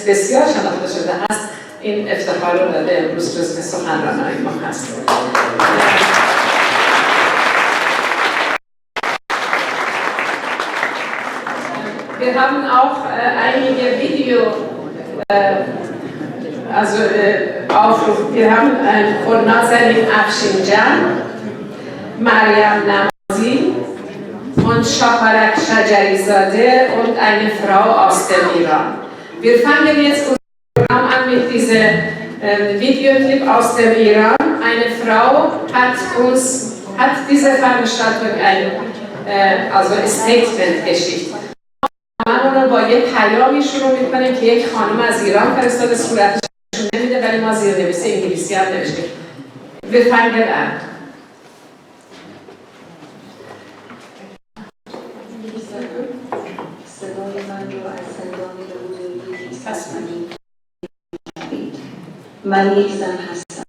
بسیار شناخته شده است، این افتخار رو داده امروز جزو سخنرانای ما هست. Wir haben auch einige Aufrufe. Wir haben von Nazanin Afshinjan, Mariam Namazi und Shaparak Shajarizadeh und eine Frau aus dem Iran. Wir fangen jetzt unser Programm an mit diesem Videoclip aus dem Iran. Eine Frau hat diese Veranstaltung ein Statement geschickt. من رو با یه پیامی شروع میکنیم که یک خانم از ایران فرستاده، صورتش نشون نمیده ولی ما زیرنویس انگلیسی هم نوشتیم. Wir fangen an. صدای من رو از زندانی به بزرگی سرزمین. من یک زن هستم.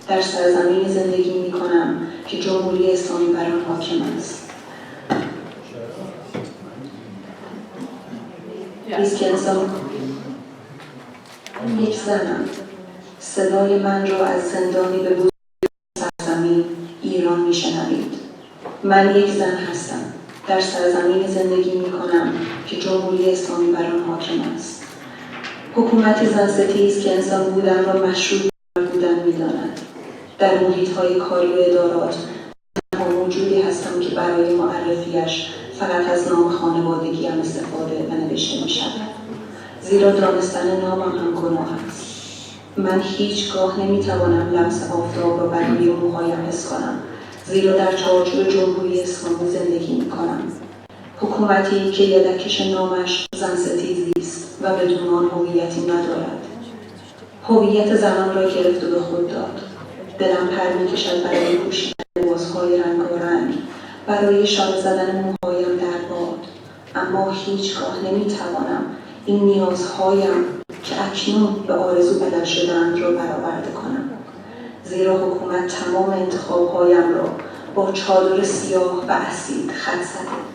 در سرزمین زندگی میکنم که جمهوری اسلامی بر آن حاکم است. یک زنم. صدای من را از زندانی به بزرگی سرزمین ایران میشنوید. من یک زن هستم. در سرزمین زندگی میکنم که جمهوری اسلامی بر آن حاکم است. حکومت زن‌ستیز که انسان بودن را مشروط بودن میداند. در محیط‌های کاری و ادارات تنها موجودی هستم که برای معرفیش فقط از نام خانوادگی هم استفاده و نوشته می شود. زیرا دانستن نامم هم گناه است. من هیچگاه نمی توانم لمس آفتاب را بر روی موهایم حس کنم، زیرا در چارچوب جمهوری اسلامی زندگی می کنم. حکومتی که یدکش نامش زن‌ستیزی است و بدون آن هویتی ندارد. هویت زنان را گرفت و به خود داد. دلم پر می کشد برای پوشیدن لباس‌های رنگارنگ، برای شال زدن موهایم در باد، اما هیچگاه نمیتوانم این نیازهایم که اکنون به آرزو بدل شده‌اند را برآورده کنم، زیرا حکومت تمام انتخابهایم را با چادر سیاه و اسید خط زده.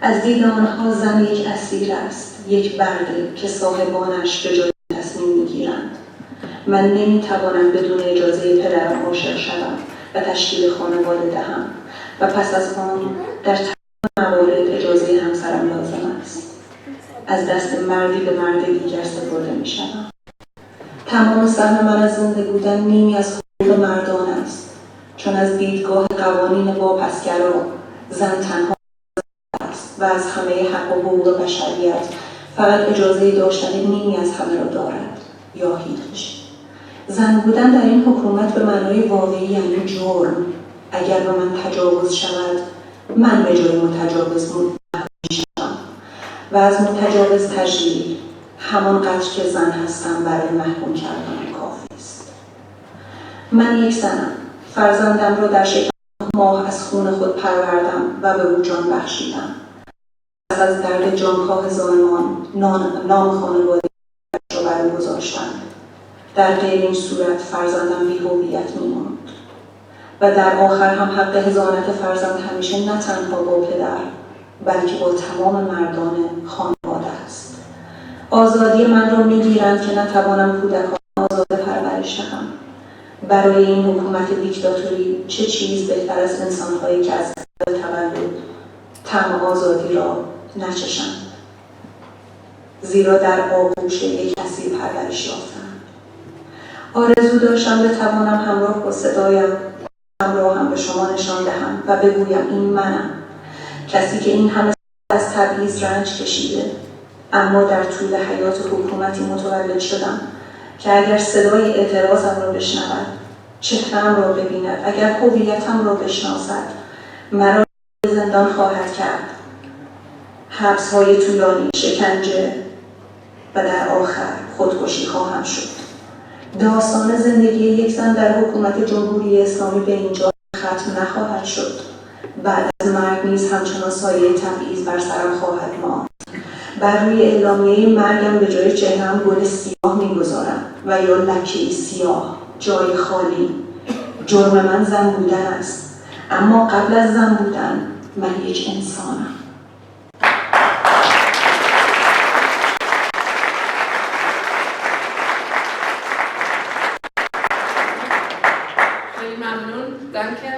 از دید آنها زن یک اسیر است، یک برده که صاحبانش به جای تصمیم میگیرند. من نمیتوانم بدون اجازه پدرم عاشق شوم و تشکیل خانواده دهم و پس از آن در تمام موارد اجازه همسرم لازم است. از دست مردی به مرد دیگر سپرده می شدم. تمام سهم من از زنده بودن نیمی از حقوق مردان است، چون از دیدگاه قوانین واپسگرا زن تنها است و از همه حق و حقوق بشریت فقط اجازه داشتن نیمی از همه را دارد یا هیچ. زن بودن در این حکومت به معنای واقعی یعنی جرم. اگر به من تجاوز شود، من به جای متجاوز محکوم میشم و از متجاوز تجلیل، همان قدر که زن هستم برای محکوم کردن کافی است. من یک زنم. فرزندم را در شکم ماه از خون خود پروردم و به او جان بخشیدم. از درد جانکاه زایمان نام خانواده را بر او گذاشتند. در غیر این صورت فرزندم بی‌هویت می‌ماند. و در آخر هم حق حضانت فرزند همیشه نه تنها با پدر بلکه با تمام مردان خانواده است. آزادی من را میگیرند که نتوانم کودکان آزاده پرورش دهم. برای این حکومت دیکتاتوری چه چیز بهتر از انسان‌هایی که از تولد طعم آزادی را نچشند، زیرا در آغوش یک اسیر پرورش یافتند. آرزو داشتم بتوانم همراه با صدایم را هم به شما نشان دهم و بگویم این منم، کسی که این همه از تبعیض رنج کشیده، اما در طول حیات حکومتی متولد شدم که اگر صدای اعتراضم را بشنود، چهره‌ام را ببیند، اگر هویتم را بشناسد، مرا به زندان خواهد کرد، حبس‌های طولانی، شکنجه و در آخر خودکشی خواهم شد. داستان زندگی یک زن در حکومت جمهوری اسلامی به اینجا ختم نخواهد شد. بعد از مرگ نیز همچنان سایه تبعیض بر سرم خواهد ماند. بر روی اعلامیه مرگم به جای چهره‌ام گل سیاه می‌گذارم و یا لکه‌ای سیاه، جای خالی. جرم من زن بودن است، اما قبل از زن بودن من یک انسانم. danke.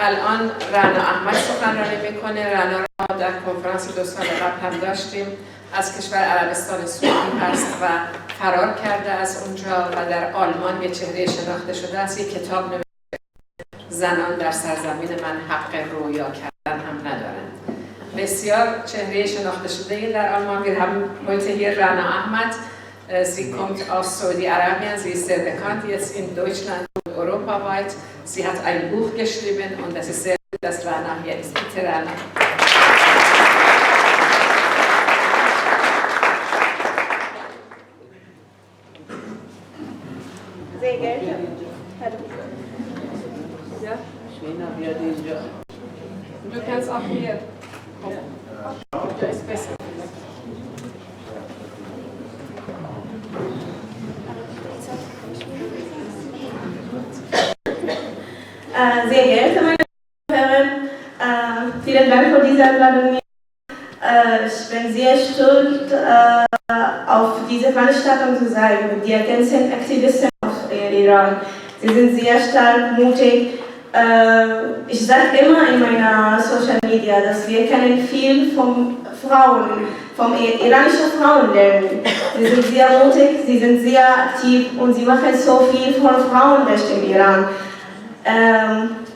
الان رنا احمد سخنرانی میکنه. رنا را در کنفرانس 2 سال قبل هم داشتیم. از کشور عربستان سعودی هست و فرار کرده از اونجا و در آلمان یه چهره شناخته شده است. یک کتاب نوشته زنان در سرزمین من حق رویا کردن هم ندارند. بسیار چهره شناخته شده در Alman. Wir haben heute hier Rana Ahmad. Sie kommt aus Saudi-Arabien. Sie ist sehr bekannt jetzt in Deutschland und europaweit. Sie hat ein Buch geschrieben und es ist sehr gut, dass Rana hier ist. Bitte Rana. Sehr geehrte. Ja? Du kannst auch hier. Da ist besser. Sehr geehrte meine Herren, vielen Dank für diese Einladung. Ich bin sehr stolz, auf diese Veranstaltung zu sein mit den ganzen Aktivisten aus Iran. Sie sind sehr stark, mutig. Ich sage immer in meiner Social Media, dass wir können viel von Frauen, von iranischen Frauen lernen. Sie sind sehr mutig, sie sind sehr aktiv und sie machen so viel für Frauenrechte im Iran.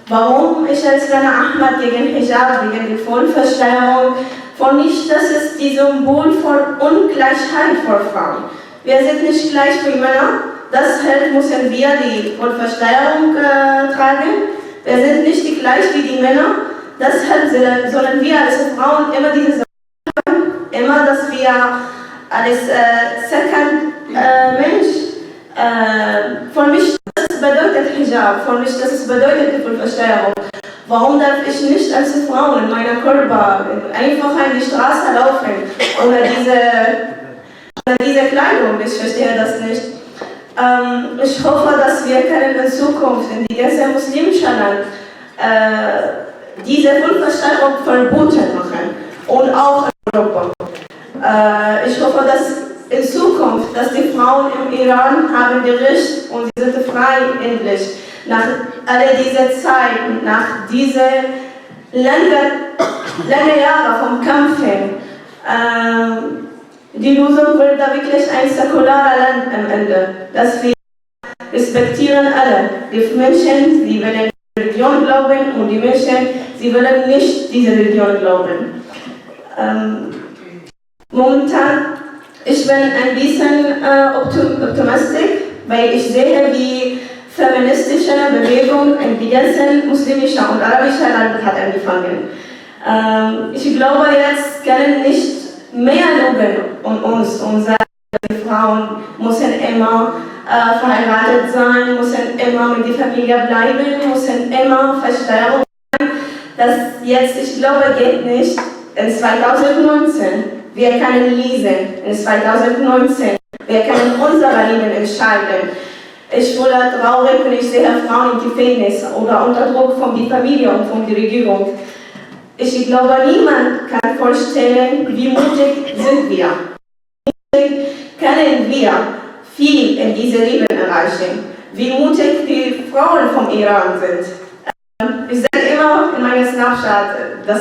Warum ich als Rana Ahmad gegen Hijab, gegen die Vollversteuerung, für mich das ist die Symbol für Ungleichheit für Frauen. Wir sind nicht gleich wie Männer, deshalb müssen wir die Vollversteuerung tragen. Wir sind nicht gleich wie die Männer, deshalb sollen wir als Frauen immer diese Sache haben, immer, dass wir als Second Mensch, für mich das bedeutet Hijab, für mich das bedeutet die Vollversteuerung. Warum darf ich nicht als Frau in meiner Körper einfach in die Straße laufen ohne diese Kleidung? Ich verstehe das nicht. Ich hoffe, dass wir können in Zukunft in die ganze muslimische Land diese Vollversteuerung verboten machen und auch in Europa. Ich hoffe, dass in Zukunft, dass die Frauen im Iran haben die Recht und sie sind frei endlich. Nach all dieser Zeit, nach diesen langen Jahren vom Kämpfen, die Lösung wird da wirklich ein säkularer Land am Ende. Dass wir respektieren alle. Die Menschen, sie wollen Religion glauben und die Menschen, sie wollen nicht diese Religion glauben. Momentan, ich bin ein bisschen optimistisch, weil ich sehe, wie feministische Bewegung in die ganzen muslimischen und arabischen Ländern hat angefangen. Ich glaube, jetzt können nicht mehr lügen um uns und sagen, die Frauen müssen immer verheiratet sein, müssen immer mit der Familie bleiben, müssen immer Versteuerung sein. Das jetzt, ich glaube, geht nicht. In 2019, wir können lesen, in 2019, wir können unser Leben entscheiden. Ich wurde traurig, wenn ich sehe Frauen im Gefängnis oder unter Druck von der Familie und von der Regierung. Ich glaube, niemand kann vorstellen, wie mutig sind wir. Wie mutig können wir viel in diesem Leben erreichen. Wie mutig die Frauen vom Iran sind. Ich sage immer in meiner Snapchat,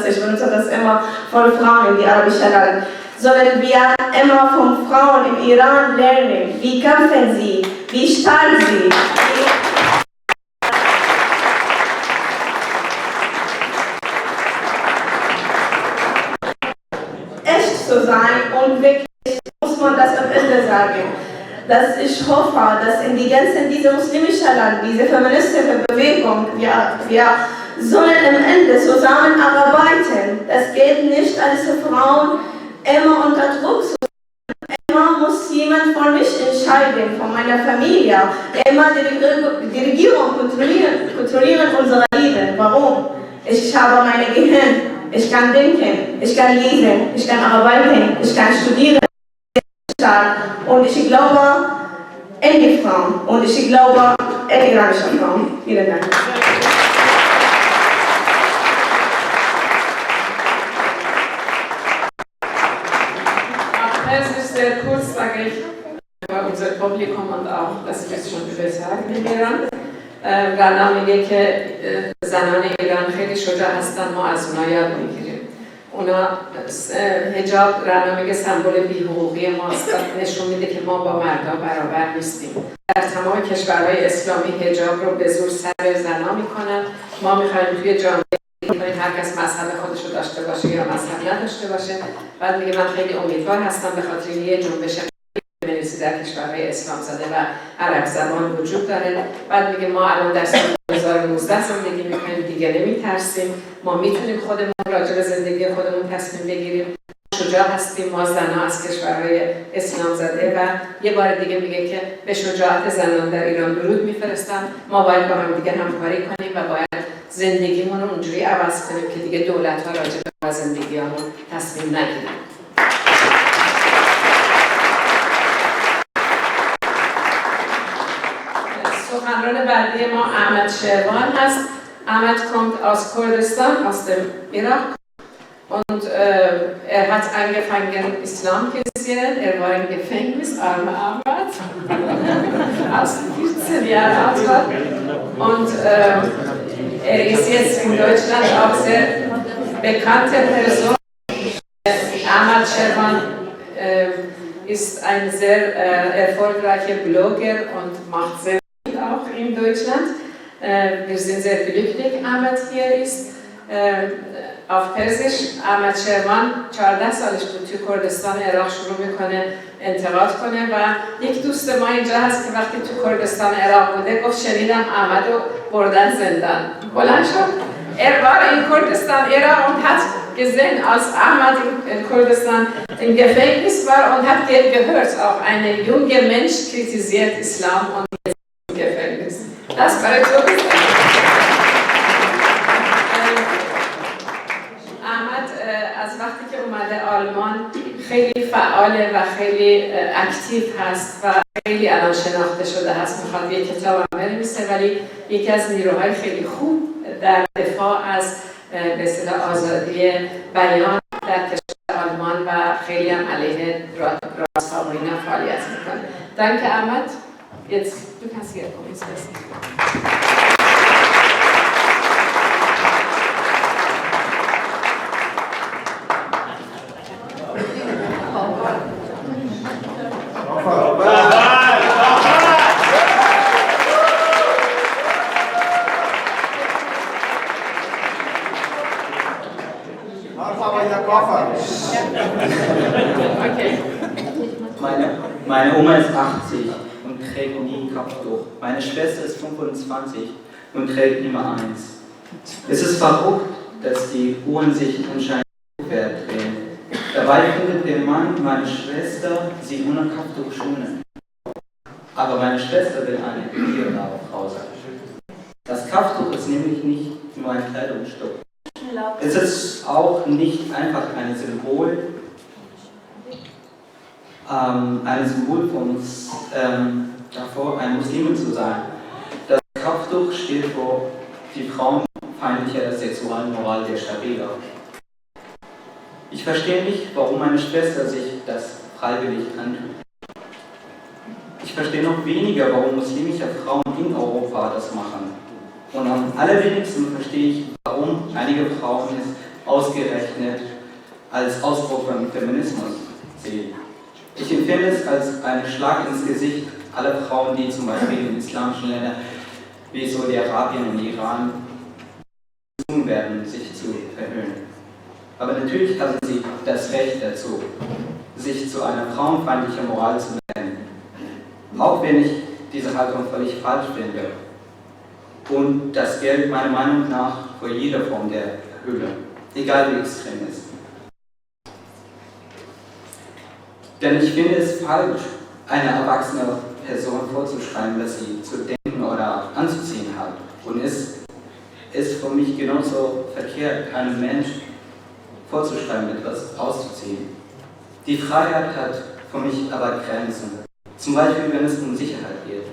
ich benutze das immer von Frauen in die arabischen Länder. Sollen wir immer von Frauen im Iran lernen, wie kämpfen sie, wie stark sie. Echt zu sein und wirklich muss man das am Ende sagen. Dass ich hoffe, dass in die ganzen diese muslimischen Länder, diese feministische Bewegung, wir sollen am Ende zusammenarbeiten. Das geht nicht als Frauen immer unter Druck zu sein. Immer muss jemand von mich entscheiden, von meiner Familie. Immer die Regierung kontrollieren unser Leben. Warum? Ich habe mein Gehirn. Ich kann denken, ich kann lesen, ich kann arbeiten, ich kann studieren. Und ich glaube in die Frauen und ich glaube in iranische Frauen. Vielen Dank. Es ist sehr kurz, sage ich, für unser Publikum und auch, dass wir es schon über sagen in Iran. رنا میگه که زنان ایران خیلی شجاع هستن، ما از اونا یاد میگیریم. اونا حجاب، رنا میگه سمبل بی‌حقوقی ماست، نشون میده که ما با مردا برابر نیستیم. در تمام کشورهای اسلامی حجاب رو به زور سر زنا میکنن. ما میخوایم توی جامعه هر کس مذهب خودش رو داشته باشه یا مذهب نداشته باشه. بعد میگه من خیلی امیدوار هستم به خاطر یه جنبش بنویسی در کشورهای اسلام زده و عرب زبان وجود داره. بعد میگه ما الان در سال 2019 زندگی میکنیم، دیگه نمیترسیم، ما میتونیم خودمون راجع به زندگی خودمون تصمیم بگیریم، شجاع هستیم، ما زنها از کشورهای اسلام زده. و یه بار دیگه میگه که به شجاعت زنان در ایران درود میفرستم. ما باید با هم دیگه همکاری کنیم و باید زندگیمون رو اونجوری عوض کنیم که دیگه دولت‌ها راجع به زندگیامون تصمیم نگیرن. سخنران بعدی ما احمد شروان هست. Ahmed kommt aus Kurdistan, aus dem Irak und er hat angefangen Islam zu studieren. Er war im Gefängnis, arme Ahmed, als 14 Jahre alt war. Und er ist jetzt in Deutschland auch sehr bekannte Person. Ahmed Şervan ist ein sehr erfolgreicher Blogger und macht sehr viel auch in Deutschland. Wir sind sehr glücklich, Ahmed hier ist. Auf Persisch, Ahmed Şervan 14 سالش بود توی کردستان عراق شروع میکنه انتقاد کنه و یک دوست ما اینجا هست که وقتی تو کردستان عراق بوده گفت شنیدم احمد رو بردن زندان. بلند شد. Er war in Kurdistan, Irak und hat gesehen, als Ahmad in Kurdistan im Gefängnis war und hat gehört, auch ein junger Mensch kritisiert Islam und ist im Gefängnis. Das war so. احمد از وقتی که اومده آلمان خیلی فعاله و خیلی اکتیو هست و خیلی الان شناخته شده هست. میخواد یک کتاب هم بنویسه ولی یکی از نیروهای خیلی خوب در دفاع از به اصطلاح آزادی بیان در کشور آلمان و خیلی هم علیه راست‌ها و اینا فعالیت میکنه. Danke Ahmed. Jetzt du kannst hier kommen, ist besser. Meine Oma ist 80 und trägt nie ein Kopftuch. Meine Schwester ist 25 und trägt immer eins. Es ist verrückt, dass die Uhren sich anscheinend rückwärts drehen. Dabei findet der Mann meine Schwester sie ohne Kopftuch schonen. Aber meine Schwester will eine Frau sein. Das Kopftuch ist nämlich nicht nur ein Kleidungsstück. Es ist auch nicht einfach ein Symbol von uns davor, ein Muslim zu sein. Das Kopftuch steht für die frauenfeindliche Sexualmoral der Scharia. Ich verstehe nicht, warum meine Schwester sich das freiwillig antut. Ich verstehe noch weniger, warum muslimische Frauen in Europa das machen. Und am allerwenigsten verstehe ich, warum einige Frauen es ausgerechnet als Ausdruck von Feminismus sehen. Ich empfinde es als einen Schlag ins Gesicht aller Frauen, die zum Beispiel in islamischen Ländern wie Saudi-Arabien und Iran gezwungen werden, sich zu verhüllen. Aber natürlich haben sie das Recht dazu, sich zu einer frauenfeindlichen Moral zu bekennen. Auch wenn ich diese Haltung völlig falsch finde und das gilt meiner Meinung nach für jede Form der Verhüllung, egal wie extrem es ist. Denn ich finde es falsch, eine erwachsene Person vorzuschreiben, was sie zu denken oder anzuziehen hat. Und es ist für mich genauso verkehrt, einem Menschen vorzuschreiben, etwas auszuziehen. Die Freiheit hat für mich aber Grenzen. Zum Beispiel, wenn es um Sicherheit geht.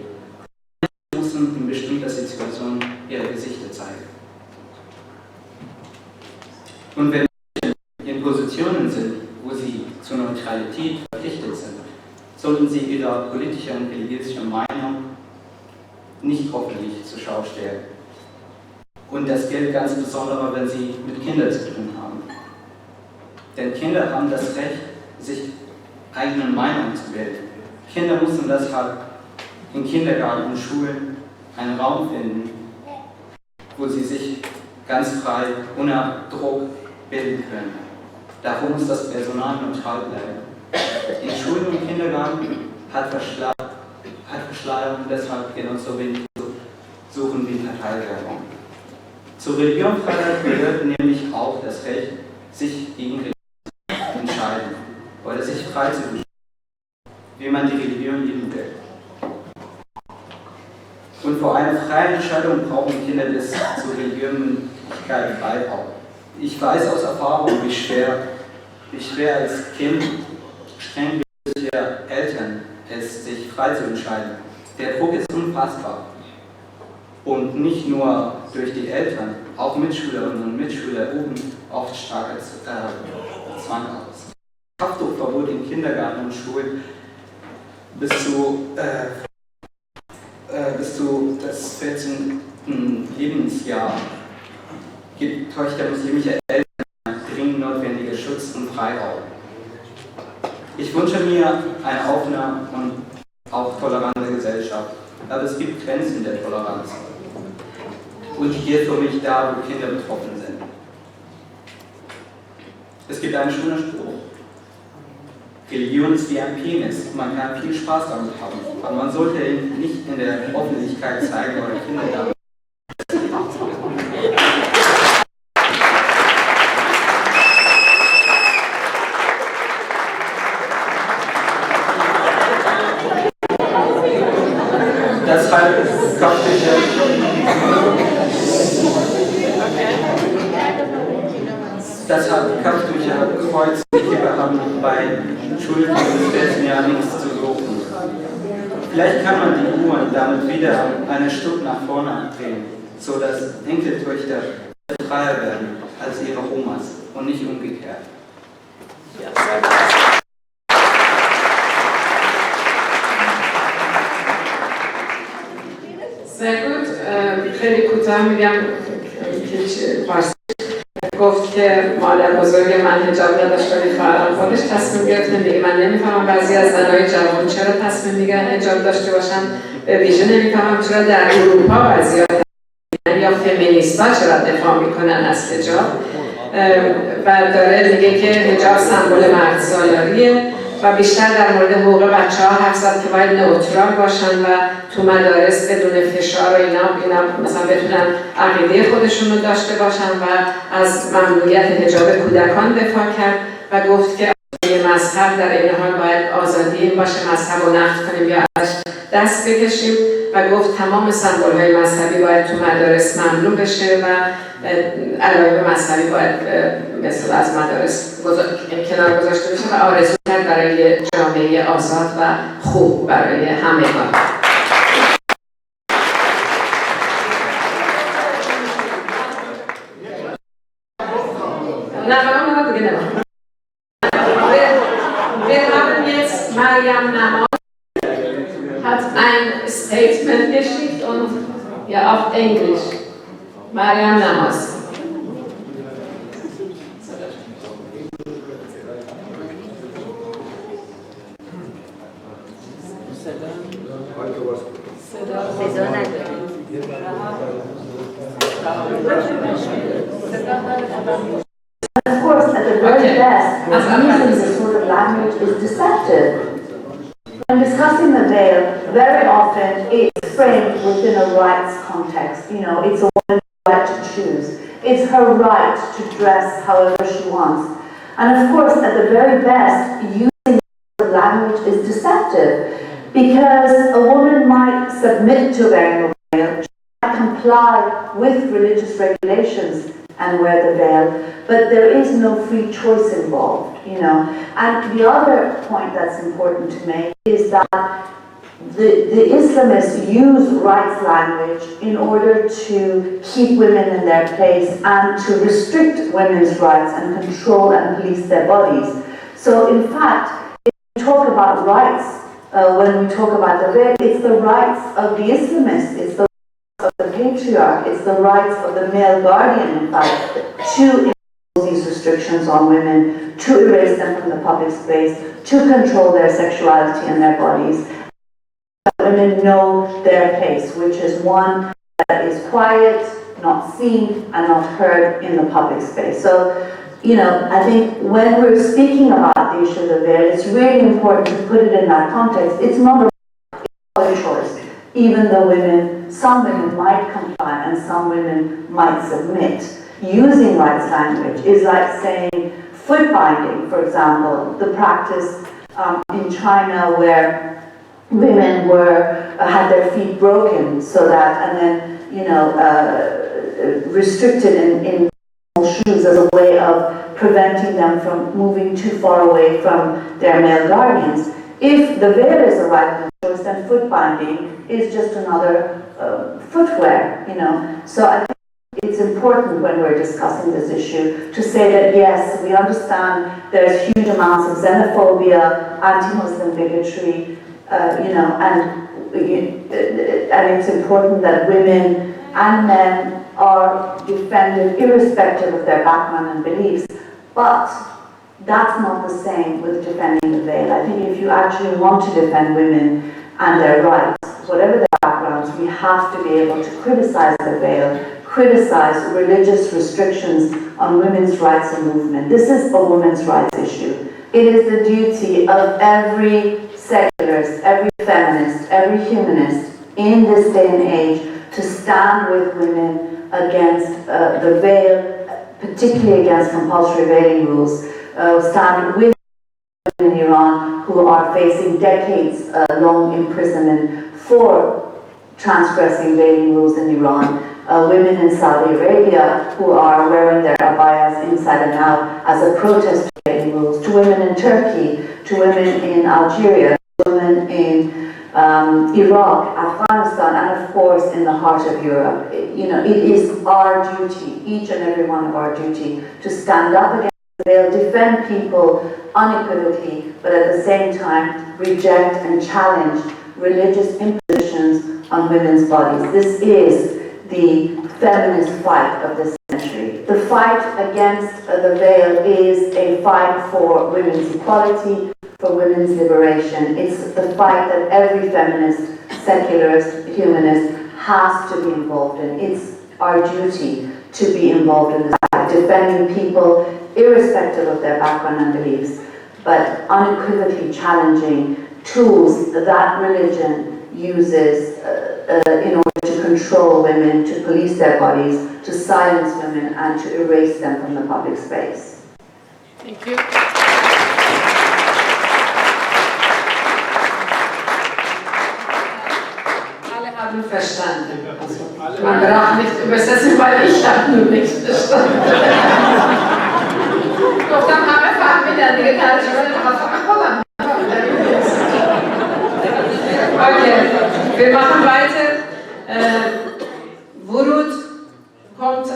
Menschen müssen in bestimmter Situation ihre Gesichter zeigen. Und wenn Menschen in Positionen sind, wo sie zur Neutralität verpflichtet sind, sollten sie ihre politische und religiöse Meinung nicht öffentlich zur Schau stellen. Und das gilt ganz besonders, wenn sie mit Kindern zu tun haben. Denn Kinder haben das Recht, sich eigene Meinung zu bilden. Kinder müssen deshalb in Kindergarten und Schulen einen Raum finden, wo sie sich ganz frei, ohne Druck bilden können. Dafür muss das Personal neutral bleiben. In Schulen und Kindergarten hat Verschleierung deshalb genauso wenig zu suchen wie Parteiwerbung. Zur Religionsfreiheit gehört nämlich auch das Recht, sich gegen Religion zu entscheiden oder sich frei zu entscheiden, wie man die Religion leben will. Und vor einer freien Entscheidung brauchen Kinder bis zur Religionsfreiheit Freiraum. Ich weiß aus Erfahrung, wie schwer als Kind streng bildliche Eltern es sich frei zu entscheiden. Der Druck ist unfassbar. Und nicht nur durch die Eltern, auch Mitschülerinnen und Mitschüler üben oft starke Zwang aus. Kopftuchverbot in Kindergarten und Schulen bis zu das 14. Lebensjahr gibt Töchter muslimischer Eltern dringend notwendigen Schutz und Freiraum. Ich wünsche mir eine offene und auch tolerante Gesellschaft, aber es gibt Grenzen der Toleranz. Und die gilt für mich da, wo Kinder betroffen sind. Es gibt einen schönen Spruch. Religion ist wie ein Penis. Man kann viel Spaß damit haben, aber man sollte ihn nicht in der Öffentlichkeit zeigen oder Kinder damit. Deshalb Kopftücher, Kreuz, Kippe haben bei Schulden des 14 Jahren nichts zu suchen. Vielleicht kann man die Uhren damit wieder ein Stück nach vorne drehen, sodass Enkeltöchter freier werden als ihre Omas und nicht umgekehrt. sehr gut. خیلی کوتاه میگم گفت که مادر بزرگ من حجاب نداشت ولی خواهرم خودش تصمیم گرفته. میگه من نمیفهمم بعضی از زنهای جوان چرا تصمیم میگیرن حجاب داشته باشن، به ویژه نمیفهمم چرا در اروپا بعضیا یا فمینیستا چرا دفاع میکنن از حجاب. و داره میگه که حجاب سمبل مردسالاریه و بیشتر در مورد حقوق بچه‌ها حرف زد که باید نوترال باشن و تو مدارس بدون فشار و اینا مثلا بتونن عقیده خودشون رو داشته باشن و از ممنوعیت حجاب کودکان دفاع کرد و گفت که مذهب در این حال باید آزادی این باشه مذهب رو نقد کنیم یا ازش دست بکشیم و گفت تمام سمبول‌های مذهبی باید تو مدارس ممنوع بشه و علایق مذهبی باید مثلا از مدارس کنار گذاشته بشه و آرزو کرد برای جامعه آزاد و خوب برای همگان. نه دیگه نمیم. Wir haben jetzt Mariam Namas hat ein Statement geschickt und ja auf Englisch. Mariam Namas. Of course, at the very best, using this sort of language is deceptive. When discussing the veil, very often it's framed within a rights context. You know, it's a woman's right to choose. It's her right to dress however she wants. And of course, at the very best, using this sort of language is deceptive because a woman might submit to wearing a veil, she might comply with religious regulations and wear the veil, but there is no free choice involved, you know. And the other point that's important to make is that the Islamists use rights language in order to keep women in their place and to restrict women's rights and control and police their bodies. So in fact, if we talk about rights when we talk about the veil, it's the rights of the Islamists, it's the rights of the patriarch, it's the rights of the male guardian, in fact, to impose these restrictions on women, to erase them from the public space, to control their sexuality and their bodies. Women know their place, which is one that is quiet, not seen, and not heard in the public space. So, you know, I think when we're speaking about the issue of the veil, it's really important to put it in that context. It's not a choice. Even though some women might comply and some women might submit. Using rights language is like saying foot binding, for example, the practice in China where women had their feet broken so that, and then, you know, restricted in shoes as a way of preventing them from moving too far away from their male guardians. If the veil is a right choice, then foot binding is just another footwear, you know. So I think it's important when we're discussing this issue to say that yes, we understand there's huge amounts of xenophobia, anti-Muslim bigotry, you know, and it's important that women and men are defended irrespective of their background and beliefs. But that's not the same with defending the veil. I think if you actually want to defend women and their rights, whatever their backgrounds, we have to be able to criticize the veil, criticize religious restrictions on women's rights and movement. This is a women's rights issue. It is the duty of every secularist, every feminist, every humanist in this day and age to stand with women against the veil, particularly against compulsory veiling rules, stand with women in Iran who are facing decades-long imprisonment for transgressing veiling rules in Iran, women in Saudi Arabia who are wearing their abayas inside and out as a protest to veiling rules, to women in Turkey, to women in Algeria, to women in Iraq, Afghanistan, and of course in the heart of Europe. You know, it is our duty, each and every one of our duty, to stand up against the veil, defend people unequivocally, but at the same time reject and challenge religious impositions on women's bodies. This is the feminist fight of this century. The fight against the veil is a fight for women's equality, for women's liberation. It's the fight that every feminist, secularist, humanist has to be involved in. It's our duty to be involved in this fight, defending people irrespective of their background and beliefs, but unequivocally challenging tools that religion uses in order to control women, to police their bodies, to silence women, and to erase them from the public space. Thank you. Verstanden. Also, man braucht nicht übersetzen, weil ich habe nur nichts verstanden. گفتم همه فهمیدن دیگه ترجمه نمیخواستم خودم. Okay, wir machen weiter. ورود kommt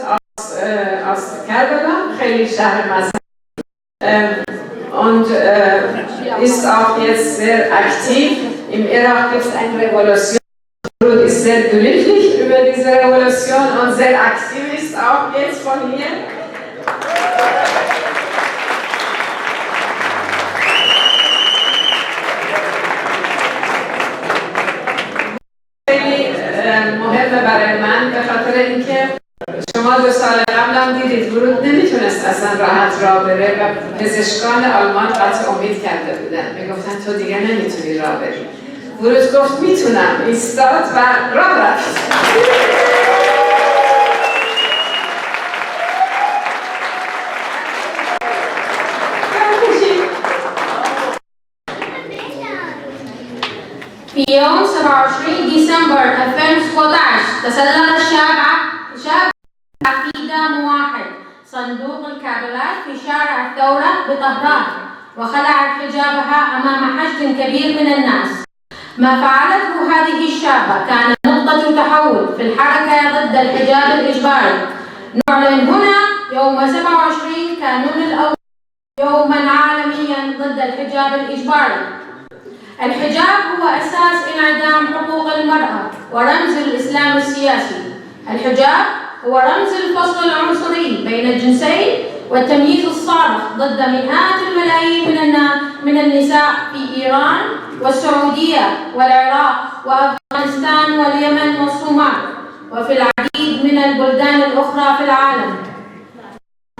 aus Kerbala, خیلی شهر مذهبی und ist auch jetzt sehr aktiv. Im Irak gibt es eine Revolution. ورود ist sehr glücklich über diese Revolution und sehr aktiv ist auch jetzt von hier. خیلی مهمه برای من به خاطر اینکه شما 2 سال قبلم دیدید ورود نمیتونست اصلا راحت راه بره و پزشکان آلمان قطع امید کرده بودن میگفتن تو دیگه نمیتونی راه بری. ورود گفت میتونم، ایستاد و راه رفت. في يوم 27 ديسمبر 2017 تسلق شاب عقيدة موحد صندوق الكابلات في شارع الثورة بطهران وخلعت حجابها أمام حشد كبير من الناس. ما فعلته هذه الشابة كان نقطة تحول في الحركة ضد الحجاب الإجباري. نعلن هنا يوم 27 كانون الأول يوما عالميا ضد الحجاب الإجباري. الحجاب هو أساس انعدام حقوق المرأة ورمز الإسلام السياسي. الحجاب هو رمز الفصل العنصري بين الجنسين والتمييز الصارخ ضد مئات الملايين من النساء في إيران والسعودية والعراق وأفغانستان واليمن والصومال وفي العديد من البلدان الأخرى في العالم.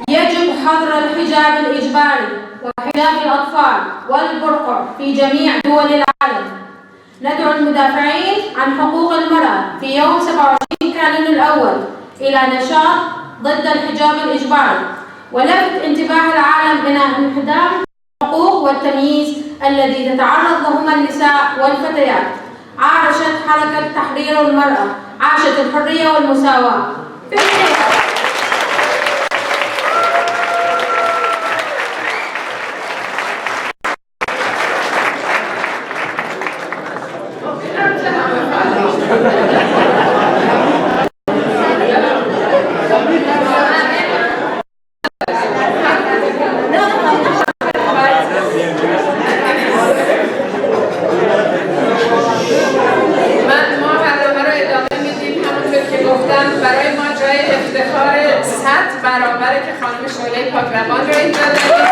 يجب حظر الحجاب الإجباري وحجاب الأطفال والبرقع في جميع دول العالم. ندعو المدافعين عن حقوق المرأة في يوم 27 كانون الأول إلى نشاط ضد الحجاب الإجباري ولفت انتباه العالم إلى انعدام الحقوق والتمييز الذي تتعرض لهما النساء والفتيات. عاشت حركة تحرير المرأة، عاشت الحرية والمساواة. برای ما جای افتخار 100 برابره که خانم شعله پاکروان رو اینجا داریم.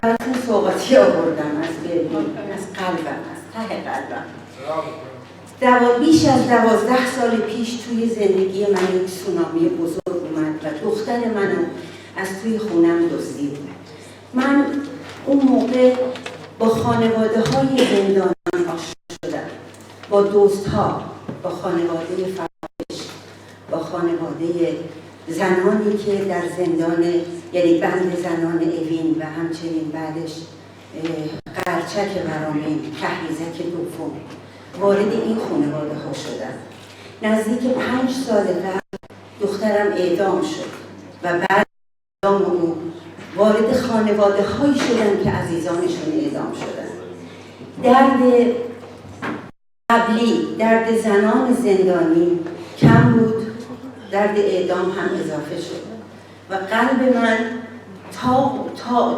براتون صحبتی آوردم از برلین، از قلبم، از ته قلبم. بیش از 12 سال پیش توی زندگی من یک سونامی بزرگ اومد و دختر منو از توی خونم دزدید. من اون موقع با خانواده های زندانیان آشنا شدم، با دوستها، با خانواده فرش، با خانواده زنانی که در زندان، یعنی بند زنان اوین و همچنین بعدش قرچک برامین، تحریزک دوم، وارد این خانواده ها شدم. نزدیک 5 سال قبل دخترم اعدام شد و بعد اعدام او وارد خانواده هایی شدن که عزیزانشون اعدام شدن. درد قبلی، درد زنان زندانی کم بود، درد اعدام هم اضافه شد و قلب من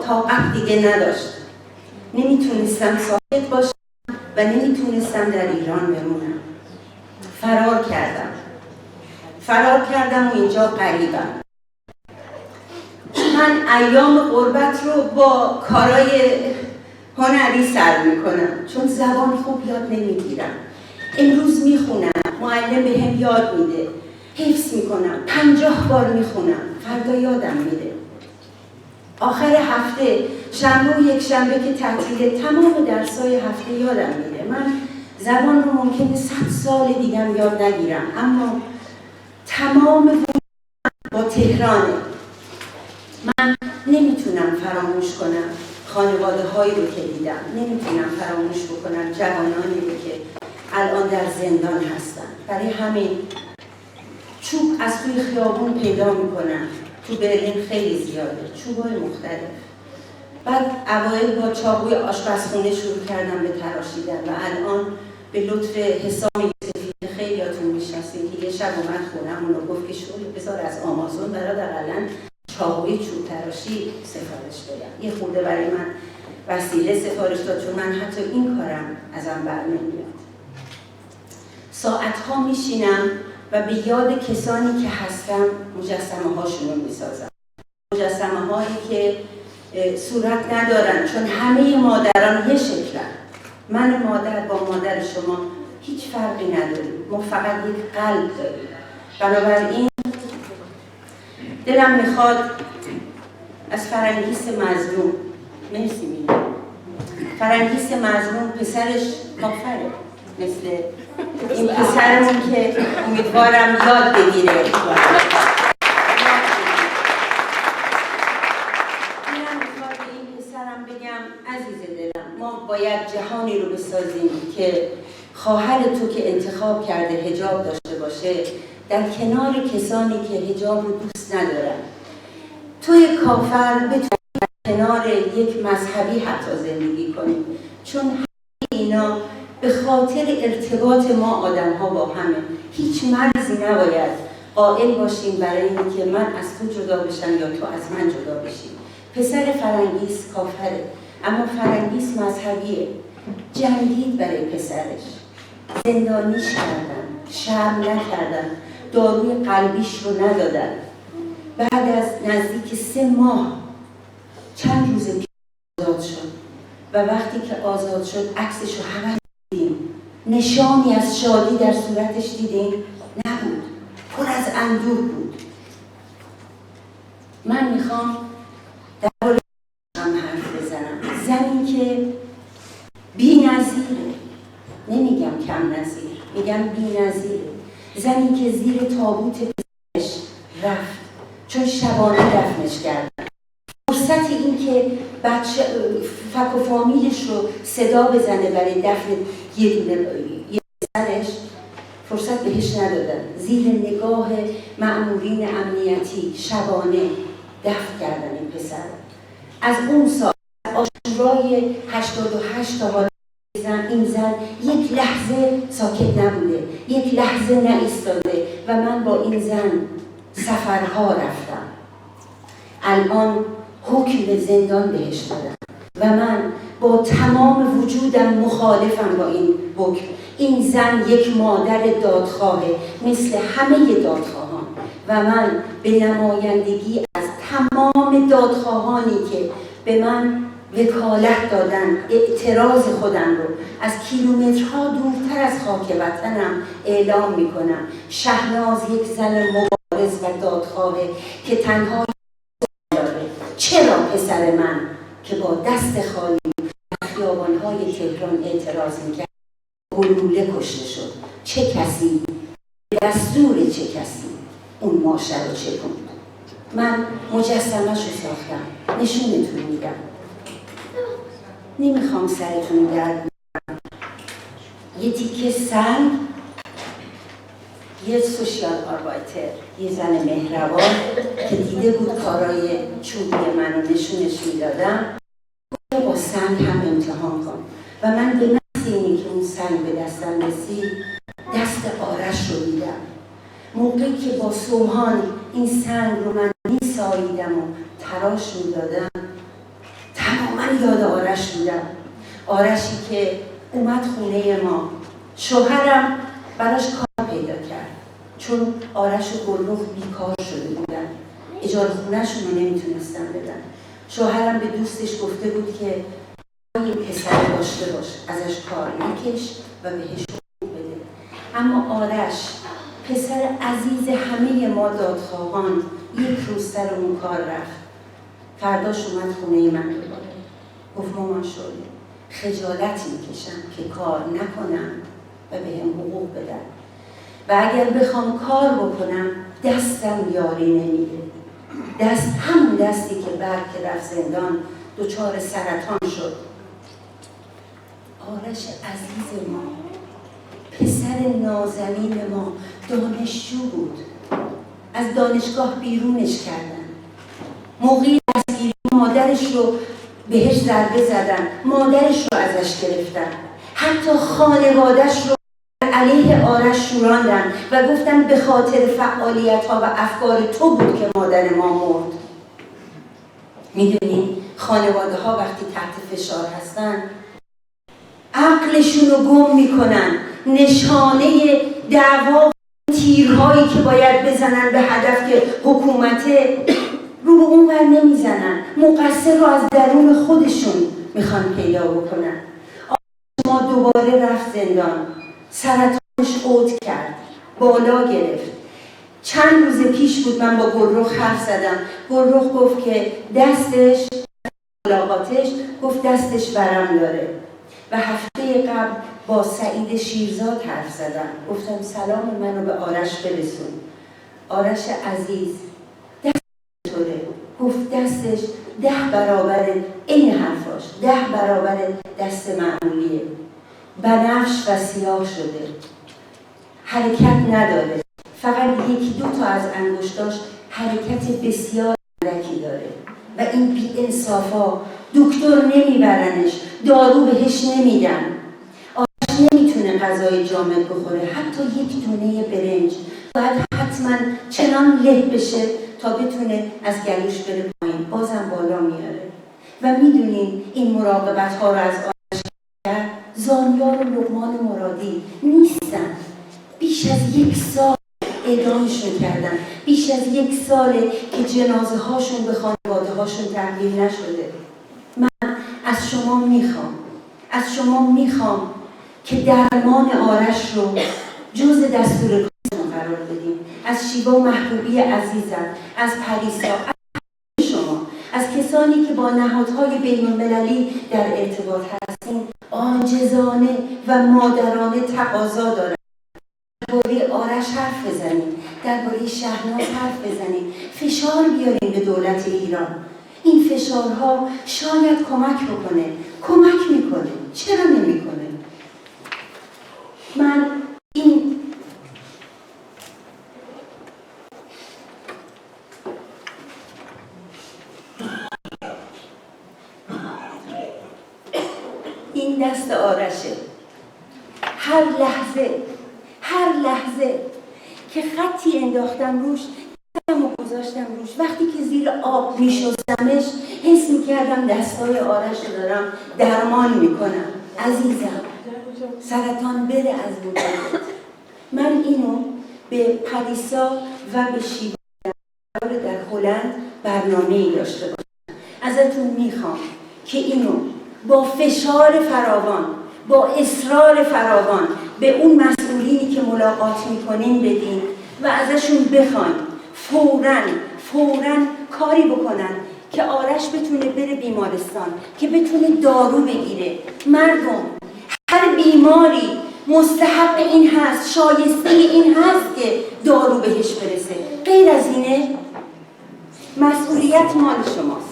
طاقت دیگه نداشت. نمیتونستم ساکت باشم و نمیتونستم در ایران بمونم. فرار کردم و اینجا غریبم. من ایام غربت رو با کارهای هنری سر میکنم چون زبان خوب یاد نمیگیرم. امروز میخونم، معلم بهم یاد میده، حفظ میکنم، 50 بار میخونم، فردا یادم میره. آخر هفته، شنبه و یک شنبه که تعطیله، تمام درسای هفته یادم میره. من زبان رو ممکنه 100 سال دیگم یاد نگیرم، اما تمام وجودم با تهرانه. من نمیتونم فراموش کنم خانواده هایی رو که دیدم، نمیتونم فراموش بکنم جوانانی رو که الان در زندان هستن. برای همین چوب از توی خیابون پیدا میکنم. تو برلین خیلی زیاده، چوبای مختلف. بعد اوایل با چاقوی آشپزخونه شروع کردم به تراشیدن و الان به لطف حسام یوسفی خیلیاتون میشناسین که یه شب اومد خونم و گفت که شغل بذار از آمازون برات اقلن چاقوی چوب تراشی سفارش بدم. یه خورده برای من وسیله سفارش داد چون من حتی این کارم ازم برنمیاد. ساعتها میشینم و به یاد کسانی که هستم مجسمه هاشون رو میسازم. مجسمه هایی که صورت ندارن چون همه مادران یه شکلن. من مادر با مادر شما هیچ فرقی نداریم، ما فقط یک قلب داریم. بنابراین دلم میخواد از فرنگیس مظلوم، مرسی میگم، فرنگیس مظلوم پسرش کافره، مثل این پسرمون که امیدوارم یاد بگیره. میگم عزیز دلم، ما باید جهانی رو بسازیم که خواهر تو که انتخاب کرده حجاب داشته باشه در کنار کسانی که حجاب رو دوست ندارن. توی کافر بتونی در کنار یک مذهبی حتی زندگی کنیم، چون همه اینا به خاطر ارتباط ما آدم ها با همه. هیچ مرزی نباید قائل باشیم برای اینکه من از تو جدا بشم یا تو از من جدا بشی. پسر فرنگیس کافره، اما فرنگیس مذهبیه. جنگید برای پسرش، زندانیش کردن، شرم نکردن، داروی قلبیش رو ندادن. بعد از نزدیک 3 ماه چند روز پیش آزاد شد و وقتی که آزاد شد عکسش رو همه دیدیم. نشانی از شادی در صورتش دیدیم؟ نبود، پر از اندوه بود. من میخوام درباره هم حرف بزنم. زنی که بی‌نظیره، نمیگم کم نظیر، میگم بی‌نظیره. زنی که زیر تابوت پسرش رفت چون شبانه دفنش کردن. فرصت این که بچه فک و فامیلش رو صدا بزنه برای دفن یه پسرش، فرصت بهش ندادن. زیر نگاه مأمورین امنیتی شبانه دفن کردن این پسر. از اون سال آشورای 88 تا حالا این زن یک لحظه ساکت نبوده، یک لحظه نایستاده و من با این زن سفرها رفتم. الان حکم به زندان بهش دادم و من با تمام وجودم مخالفم با این حکم. این زن یک مادر دادخواهه مثل همه دادخواهان و من به نمایندگی از تمام دادخواهانی که به من وکالت دادن اعتراض خودم رو از کیلومترها دورتر از خاک وطنم اعلام میکنم. شهناز یک زن مبارز و دادخواهه که تنها داره. چرا پسر من که با دست خالی در خیابان‌های تهران اعتراض میکرد گلوله کشته شد؟ چه کسی، دستور چه کسی اون ماشه رو چکوند؟ من مجسمه‌شو ساختم، نشونتون میدم. نمیخوام سرتون درد بیارم. یه تیکه سنگ، یه سوشیال آروایتر، یه زن مهربان که دیده بود کارای چوبی منو نشونش میدادم، با سنگ هم امتحان کن. و من به محض اینی که اون سنگ به دستم رسید، دست آرش رو دیدم. موقعی که با سوهان این سنگ رو من میساییدم و تراش میدادم، تماما یاد آرش بودم. آرشی که اومد خونه ما. شوهرم براش کار پیدا کرد چون آرش و گلرخ بیکار شده بودن، اجاره خونه‌شون رو نمیتونستن بدن. شوهرم به دوستش گفته بود که این پسر داشته باش، ازش کار نکش و بهش حقوق بده. اما آرش پسر عزیز همه ما دادخواهان یک روز سر اون کار رفت. فرداش اومد خونه من دوباره. گفت مامان شده خجالت میکشم که کار نکنم و بهم حقوق بدن و اگر بخوام کار بکنم دستم یاری نمیده. همون دستی که بعد که رفت زندان دچار سرطان شد. آرش عزیز ما، پسر نازنین ما، دانشجو بود. از دانشگاه بیرونش کردن. موقعی دستگیری مادرش رو بهش ضربه زدن، مادرش رو ازش گرفتن، حتی خانواده‌اش رو علیه آرش شوراندن و گفتن به خاطر فعالیت‌ها و افکار تو بود که مادر ما مرد. میدونی خانواده‌ها وقتی تحت فشار هستن عقلشون رو گم میکنن. نشانه دعوا تیرهایی که باید بزنن به هدف که حکومته رو به اون ور نمیزنن. مقصر رو از درون خودشون میخوان پیدا بکنن. ما دوباره رفت زندان، سرطانش عود کرد، بالا گرفت. چند روز پیش بود من با گلرخ حرف زدم. گلرخ گفت که دستش، ملاقاتش گفت دستش ورم داره. و هفته قبل با سعید شیرزاد حرف زدم. گفتم سلام منو به آرش برسون. آرش عزیز دستش طوره. گفت دستش 10 برابر این حرفاش 10 برابر دست معمولیه. بنفش و سیاه شده، حرکت نداره، فقط 1-2 تا از انگشتاش حرکت بسیار اندکی داره و این بی انصافا دکتر نمیبرنش، دارو بهش نمیدن، آرش نمیتونه غذای جامد بخوره، حتی 1 دونه برنج باید حتما چنان له بشه تا بتونه از گلوش بره پایین، بازم بالا میاره. و میدونین این مراقبت ها رو از آرش کرد زانیار و لقمان مرادی نیستن. بیش از 1 سال اعدامشون کردن، بیش از 1 ساله که جنازه هاشون به خانواده هاشون تحویل نشده. من از شما میخوام که درمان آرش رو جز دستور کارتون قرار بدیم. از شیوا و محبوبی عزیزم، از پریسا، از شما، از کسانی که با نهادهای بین المللی در ارتباط هستین، عاجزانه و مادرانه تقاضا دارم درباره آرش حرف بزنیم، درباره شهناز حرف بزنیم، فشار بیاریم به دولت ایران. این فشارها شاید کمک میکنه. چرا نمیکنه؟ من این دست آرشه. هر لحظه که خطی انداختم روش، دستمو گذاشتم روش، وقتی که زیر آب میشستمش حس میکردم دستای آرش رو دارم درمان میکنم. عزیزم، سرطان بره از وجودت. من اینو به پریسا و به شیوا در هلند برنامه‌ای داشته باشم. ازتون میخوام که اینو با فشار فراوان، با اصرار فراوان به اون مسئولینی که ملاقات میکنین بدین و ازشون بخواین فوراً کاری بکنن که آرش بتونه بره بیمارستان، که بتونه دارو بگیره. مردم، هر بیماری مستحق این هست، شایسته این هست که دارو بهش برسه. غیر از اینه مسئولیت مال شماست.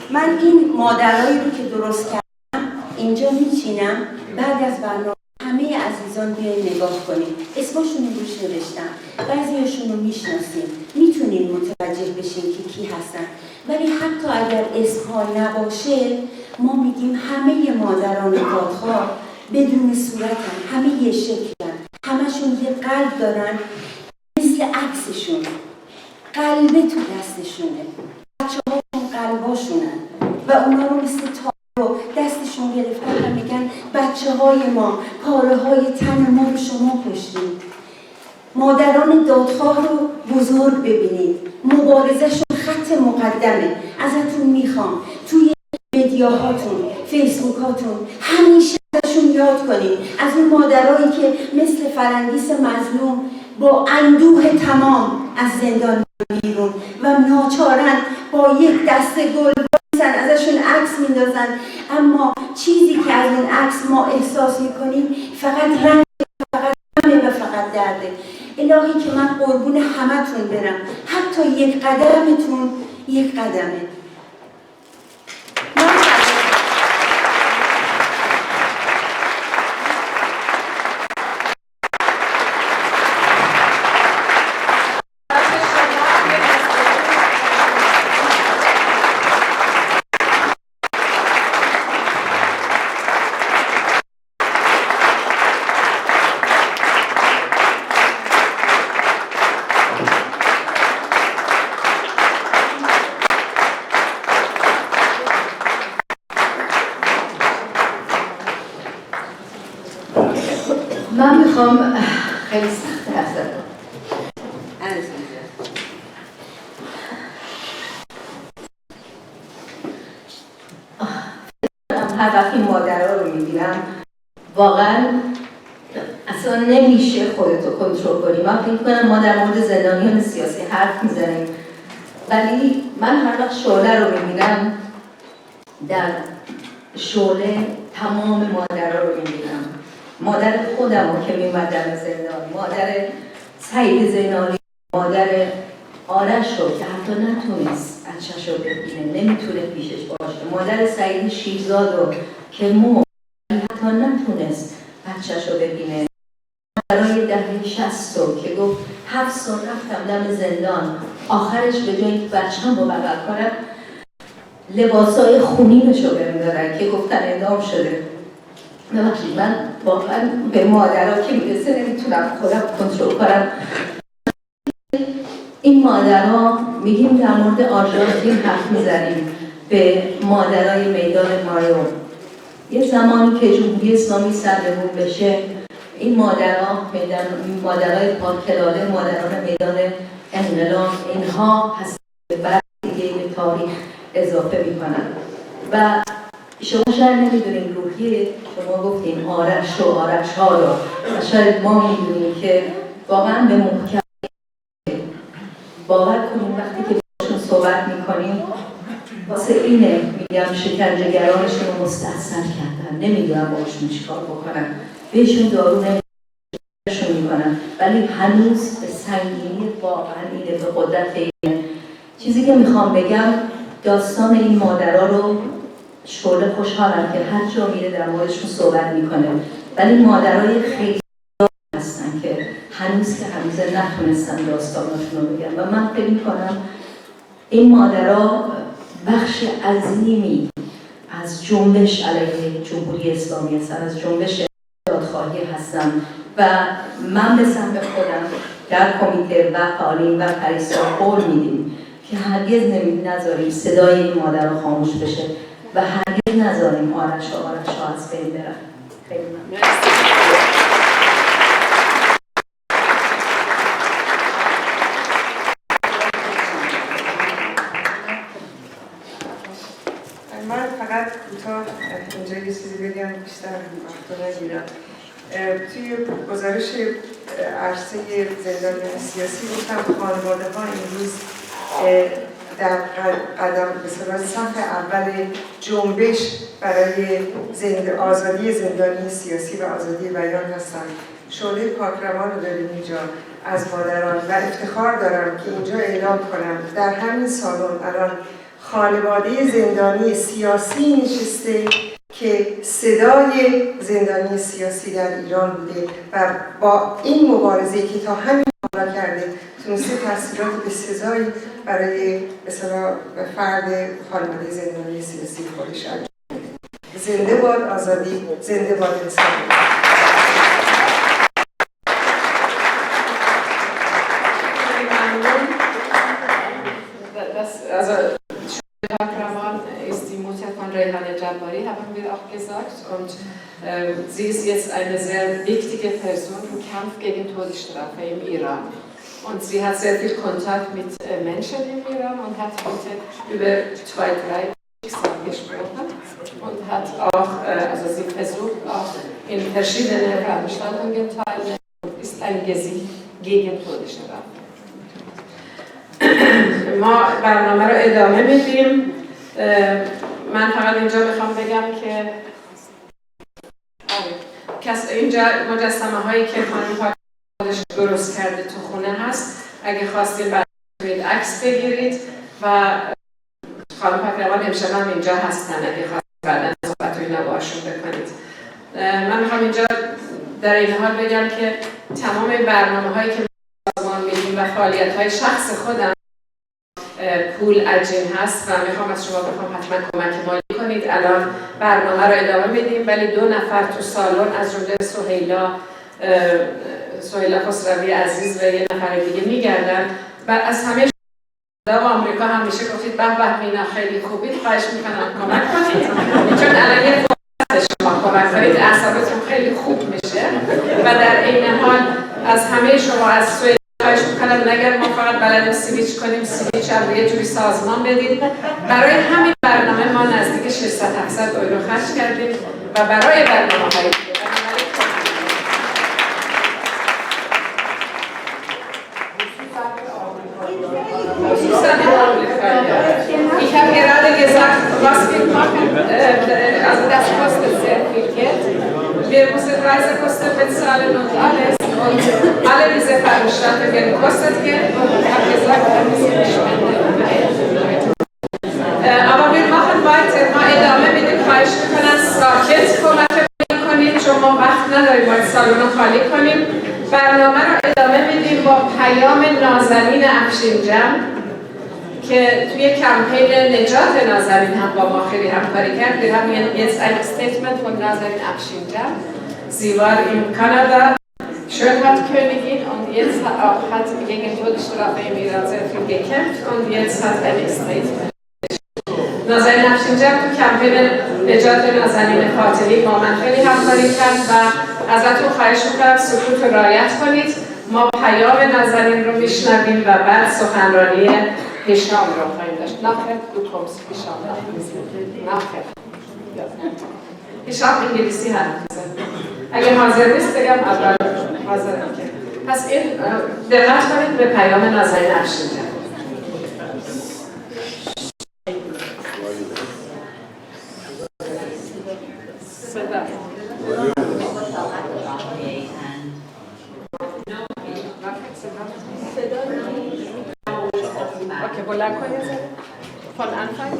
من این مادرایی رو که درست کردم اینجا میچینم، بعد از برنامه همه عزیزان بیاین نگاه کنیم. اسمشون رو روش نوشتم، بعضیشون رو میشناسیم، میتونین متوجه بشین که کی هستن. ولی حتی اگر اسمها نباشه، ما میگیم همه مادران دادخواه بدون صورتن، همه یه شکلن، همشون یه قلب دارن مثل عکسشون، قلب تو دستشونه، بچه‌هاشون قلباشونن و اونا رو مثل تارو دستشون گرفتن و میگن بچه‌های ما، پاره‌های تن ما رو شما کشتید. مادران دادخواه رو بزرگ ببینید، مبارزه‌شون خط مقدمه. ازتون میخوام توی مدیاهاتون، فیسبوکاتون همیشه ازشون یاد کنید، از اون مادرایی که مثل فرنگیس مظلوم با اندوه تمام از زندان بیرون و ناچارن با یک دسته گل ازشون عکس میندازن، اما چیزی که از اون عکس ما احساس میکنیم فقط رنج، فقط غمه و فقط درده. الهی که من قربون همتون برم، حتی یک قدمتون یک قدمه. من میخوام خیلی سخت حرف زدم. هر وقت این مادرها رو میبینم واقعا اصلا نمیشه خودتو کنترل کنی. من فکر کنم ما در مورد زندانیان سیاسی حرف میزنیم ولی من هر وقت شعله رو می‌بینم، در شعله تمام مادرها رو می‌بینم. مادر خودم رو که می‌اومدم زندان، مادر سعید زینالی، مادر آرش رو که حتی نتونست بچه‌ش رو ببینه، نمیتونه پیشش باشه، مادر سعید شیرزاد رو که حتی نتونست بچه‌ش رو ببینه، برای دهه 60 رو که گفت 7 سال رفتم دم زندان، آخرش به جایی که بچه‌م رو بغل کنم لباسای خونینش رو بهم دادن که گفتن اعلام شده. ببخشید من واقعا به مادرها که میرسه نمیتونم خودم کنترل کنم. این مادرها میگیم در مورد آرژانتین حرف میزنیم، به مادرای میدان مایو. یه زمانی که جمهوری اسلامی سرنگون بشه، این مادرای پاکلاله، مادران میدان انقلاب، اینها هستن که بعد دیگه به تاریخ اضافه میکنن. و شما شاید نمیدونیم روحیه، شما گفتیم آرش و آرش ها رو، و شاید ما میدونیم که واقعا به محکم باور کنیم وقتی که باشون صحبت میکنیم، واسه اینه میگم شکنجهگرانشون رو مستحصل کردن، نمیدونم باشون چیکار بکنن، بهشون دارو نمیشون میکنن، ولی هنوز به سنگینی واقعا اینه، به قدرت اینه. چیزی که میخوام بگم، داستان این مادرها رو شعله خوشحالم که هر جا میره در موردشون صحبت میکنه، ولی مادرای خیلی هستن که هنوز که هنوز نتونستن داستاناشون رو بگن. و من فکر میکنم این مادرها بخش عظیمی از جنبش علیه جمهوری اسلامی هستن، از جنبش دادخواهی هستن. و من به سمت خودم در کمیته و فعالین و پریسا قول میدیم که هرگز نذاریم صدای این مادرها خاموش بشه و هرگز نذاریم آرش ها از بین برن. خیلی ممنون. من فقط کوتاه اینجا یه چیزی بگم، بیشتر وقت نگیرم. توی گزارش عرصه زندانیان سیاسی گفتم خانواده‌ها امروز در قدم به صف اول جنبش برای آزادی زندانی سیاسی و آزادی بیان هستند. شعله پاکروان رو داریم اینجا از مادران و افتخار دارم که اینجا اعلام کنم در همین سالن الان خانواده زندانی سیاسی نشسته که صدای زندانی سیاسی در ایران بوده و با این مبارزه که تا همین حالا کرده تونسته تاثیرات بسزایی برای مثلا فرد خانواده زندانی سیاسی خودش انجام بده. زنده باد آزادی، زنده باد انسانیت. ist die Mutter von Reyhan Ejdbari, haben wir auch gesagt. Und sie ist jetzt eine sehr wichtige Person im Kampf gegen Todesstrafe im Iran. Und sie hat sehr viel Kontakt mit Menschen im Iran und hat heute über 2-3 Schicksale gesprochen. Und hat auch, also sie versucht auch in verschiedenen Veranstaltungen teilnehmen und ist ein Gesicht gegen Todesstrafe. ما برنامه رو ادامه میدیم. من فقط اینجا میخوام بگم که اینجا مجسمه هایی که خانم پاک خودش درست کرده تو خونه هست. اگه خواستین برید عکس بگیرید و خانم پاک امشب هم اینجا هستن اگه خواستین بعداً صحبت رو نباشون بکنید. من میخوام اینجا در این حال بگم که تمام برنامه هایی که سازمان میدیم و فعالیت های شخص خودم پول عجین هست و میخوام از شما بخوام حتما کمک مالی کنید. الان برنامه رو ادامه میدیم ولی 2 نفر تو سالن از جمله سهیلا خسروی عزیز و یه نفر دیگه میگردن و از همه شما و آمریکا هم میشه گفتید به به مینا خیلی خوبید، خواهش میکنم کمک کنید چون الان یه فرصت شما کمک کنید اعصابتون خیلی خوب میشه. و در این حال از همه شما از سوی خواهش میکنم نگر ما فقط بلدیم سویچ کنیم، سویچ هم یه جوری سازمان بدید. برای همین برنامه ما نزدیک 600-700 یورو خرج کردیم و برای برنامه‌های خصوصا musste Reise kostet bezahlen und alles. Und alle diese Veranstaltungen kostet Geld und ich habe gesagt, wir müssen spenden. Aber wir machen weiter. ما ادامه میدیم. خواهش میکنم ساکت کمک کنید. شما وقت نداریم باید سالن رو خالی کنیم. برنامه رو ادامه میدیم با پیام نازنین افشینجان که توی کمپین نجات نازنین هم با ما خیلی همکاری کرد. Wir haben jetzt ein Statement von Nazanin Afshinjan. Sie war in Kanada Schönheitkönigin und jetzt hat gegen Todesstrafe im Iran sehr viel gekämpft und jetzt hat ein Statement. نازنین افشینجان تو کمپین نجات نازنین قاتلی با من خیلی همکاری کرد و ازتون خواهش میکنم سکوت رو رعایت کنید. ما پیام نازنین رو میشنویم و بعد سخنرانی هشام رو خواهیم داشت. نخیر دو کمس هشام نخیر هشام انگلیسی حرف میزنه. اگه حاضر نیست بگم اول حاضرم که پس این دقت کنید به پیام نازنین افشینجان. Okay, بلند کنید von Anfang.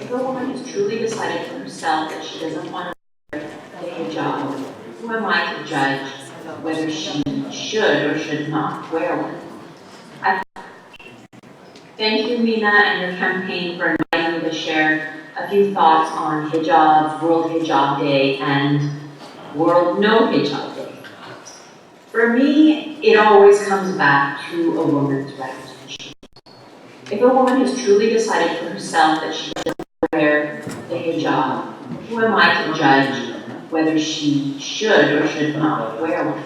If a woman has truly decided for herself that she doesn't want to wear a hijab, who am I to judge whether she should or should not wear one? Thank you, Mina, and your campaign for inviting me to share a few thoughts on hijab, World Hijab Day, and World No Hijab Day. For me, it always comes back to a woman's recognition. If a woman has truly decided for herself that she doesn't wear the hijab, who am I to judge whether she should or should not wear one?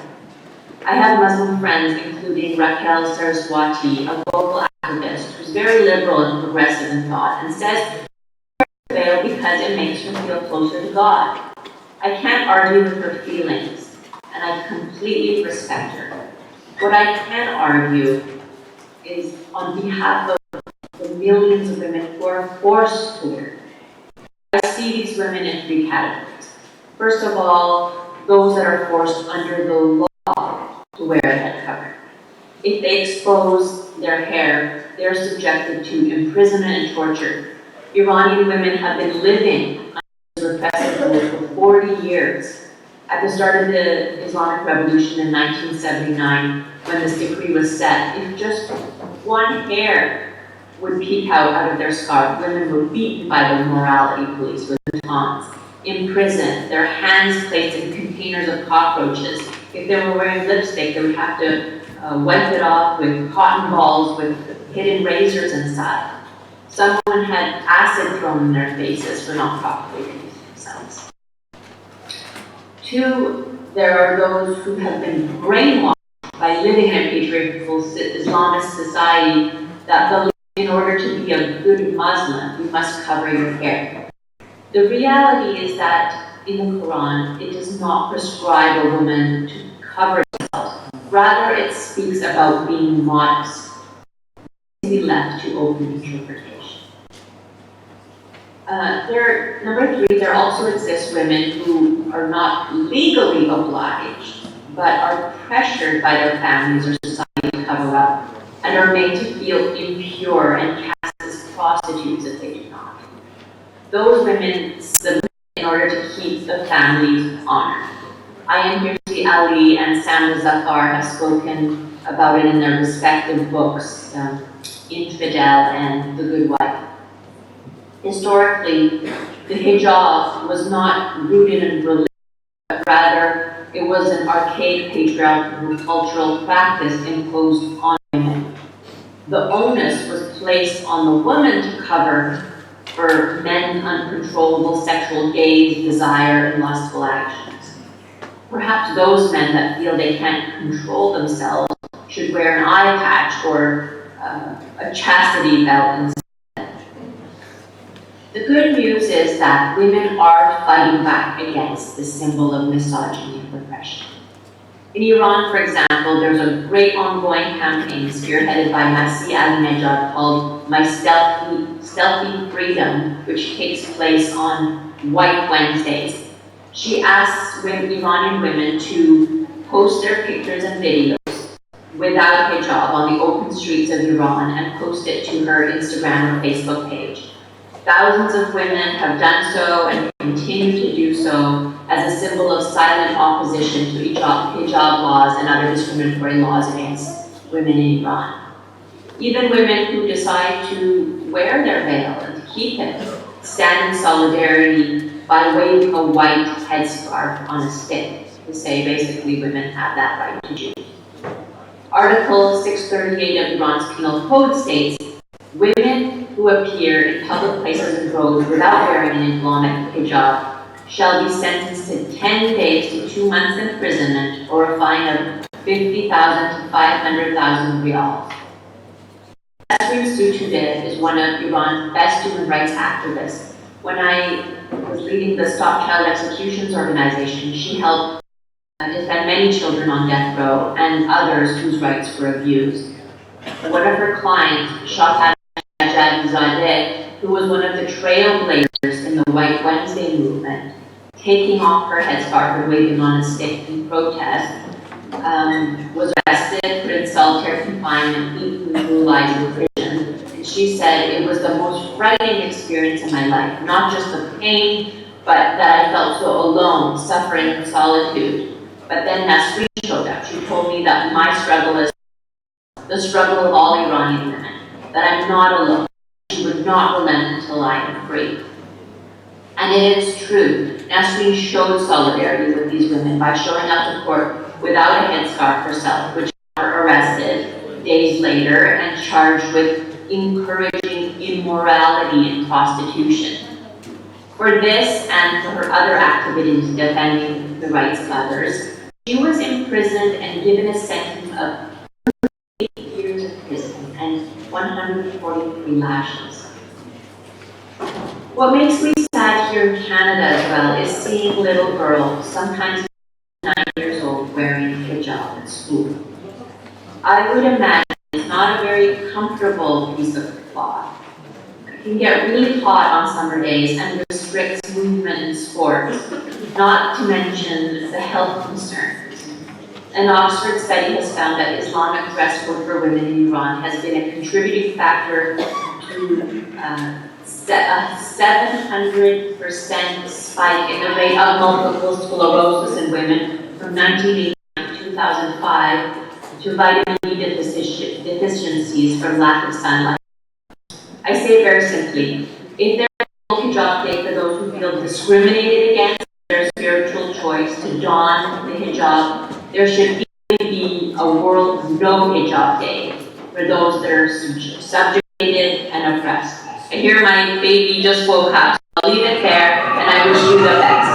I have Muslim friends, including Raquel Saraswati, a global activist who's very liberal and progressive in thought, and says veil because it makes her feel closer to God. I can't argue with her feelings, and I completely respect her. What I can argue is on behalf of the millions of women who are forced to wear it. I see these women in three categories. First of all, those that are forced under the law to wear a head cover. If they expose their hair, they're subjected to imprisonment and torture. Iranian women have been living under repressive rule for 40 years. At the start of the Islamic Revolution in 1979, when this decree was set, if just one hair would peek out of their scarf, women were beaten by the morality police with batons, imprisoned, their hands placed in containers of cockroaches. If they were wearing lipstick, they would have to wipe it off with cotton balls with hidden razors inside. Some women had acid thrown in their faces for not properly cleaning themselves. Two, there are those who have been brainwashed by living in a patriarchal Islamist society that believe in order to be a good Muslim, you must cover your hair. The reality is that in the Quran, it does not prescribe a woman to cover herself. Rather, it speaks about being modest, to be left to open interpretation. Number three, there also exist women who are not legally obliged, but are pressured by their families or society to cover up, and are made to feel impure and cast as prostitutes if they do not. Those women submit in order to keep the family's honor. I am here to see Ali and Sandra Zafar have spoken about it in their respective books, Infidel and The Good Wife. Historically, the hijab was not rooted in religion, but rather it was an archaic patriarchal cultural practice imposed on women. The onus was placed on the woman to cover for men's uncontrollable sexual gaze, desire, and lustful actions. Perhaps those men that feel they can't control themselves should wear an eye patch or a chastity belt instead. The good news is that women are fighting back against this symbol of misogyny and repression. In Iran, for example, there's a great ongoing campaign spearheaded by Masih Ahmadinejad called My Stealthy Freedom, which takes place on White Wednesdays. She asks Iranian women to post their pictures and videos without hijab on the open streets of Iran and post it to her Instagram or Facebook page. Thousands of women have done so and continue to do so as a symbol of silent opposition to hijab laws and other discriminatory laws against women in Iran. Even women who decide to wear their veil and keep it stand in solidarity by waving a white headscarf on a stick to say basically women have that right to choose. Article 638 of Iran's Penal Code states, women who appear in public places and roads without wearing an Islamic hijab shall be sentenced to 10 days to 2 months imprisonment or a fine of 50,000 to 500,000 riyals. Nasrin Sotoudeh is one of Iran's best human rights activists. When I was leading the Stop Child Executions organization, she helped defend many children on death row and others whose rights were abused. One of her clients, Shahzad Zadeh, who was one of the trailblazers in the White Wednesday movement, taking off her headscarf and waving on a stick in protest, was arrested, put in solitary confinement, eaten brutalized in prison. And she said, it was the most frightening experience in my life, not just the pain, but that I felt so alone, suffering in solitude. But then Nasrin showed up. She told me that my struggle is the struggle of all Iranian women, that I'm not alone. She would not relent until I am free. And it is true. Nasrin showed solidarity with these women by showing up to court without a headscarf herself, which were arrested days later and charged with encouraging immorality and prostitution. For this and for her other activities defending the rights of others, she was imprisoned and given a sentence of 8 years of prison and 143 lashes. What makes me sad here in Canada as well is seeing little girls, sometimes 9 years old, wearing hijab at school. I would imagine it's not a very comfortable piece of cloth. It can get really hot on summer days and restricts movement in sports, not to mention the health concerns. An Oxford study has found that Islamic dress code for women in Iran has been a contributing factor to a 700% spike in the rate of multiple sclerosis in women from 1980 to 2005 to vitamin D deficiencies from lack of sunlight. I say it very simply, if there is a hijab day for those who feel discriminated against their spiritual choice to don the hijab, there should be a world no hijab day for those that are subjugated and oppressed. I hear my baby just woke up, so I'll leave it there, and I wish you the best.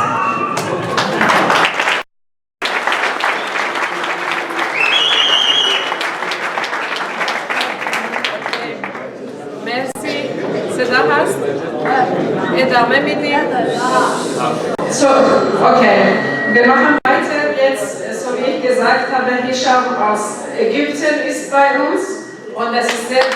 ادامه میدیم. So, okay. Wir machen weiter jetzt, so wie ich gesagt habe, Hisham aus Ägypten ist bei uns und das ist sehr gut.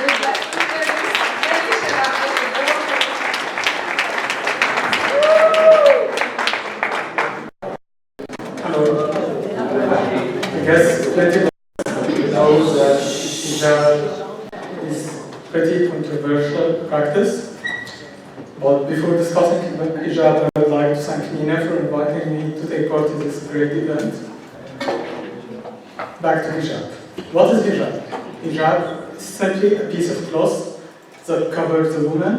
Hello. I guess plenty of people know that hijab is pretty controversial practice. But before discussing hijab, I would like to thank Nina for inviting me to take part in this great event. Back to hijab. What is hijab? Hijab is simply a piece of cloth that covers the woman,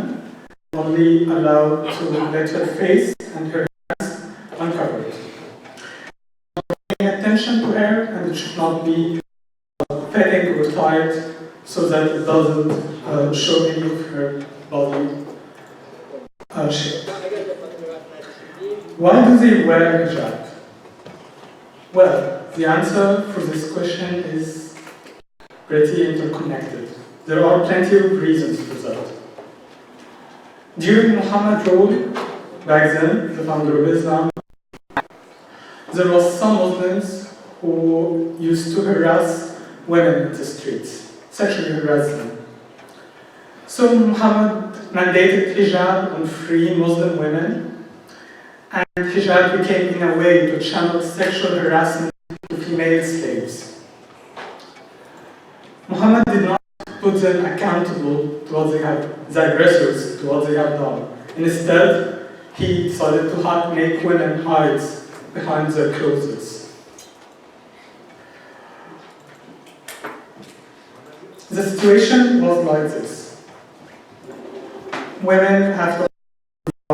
only allowed to let her face and her hands uncovered. Paying attention to her, and it should not be fitting or tight so that it doesn't show any of her body. Why do they wear hijab? Well, the answer for this question is pretty interconnected. There are plenty of reasons for that. During Muhammad's rule, back then, the founder of Islam, there was some Muslims who used to harass women in the streets, sexually harass them. So Muhammad mandated hijab on free Muslim women, and hijab became in a way to channel sexual harassment to female slaves. Muhammad did not put them accountable to what they have, the aggressors, to what they have done. Instead, he decided to make women hide behind their clothes. The situation was like this. Women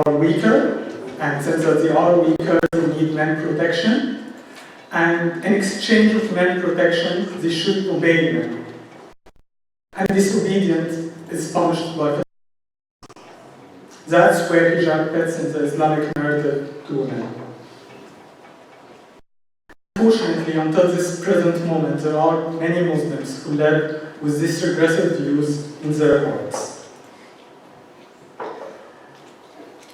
are weaker, and since they are weaker, they need men protection. And in exchange of men protection, they should obey men. And disobedience is punished by the. That's where hijab fits in the Islamic narrative to women. Unfortunately, until this present moment, there are many Muslims who live with these regressive views in their hearts.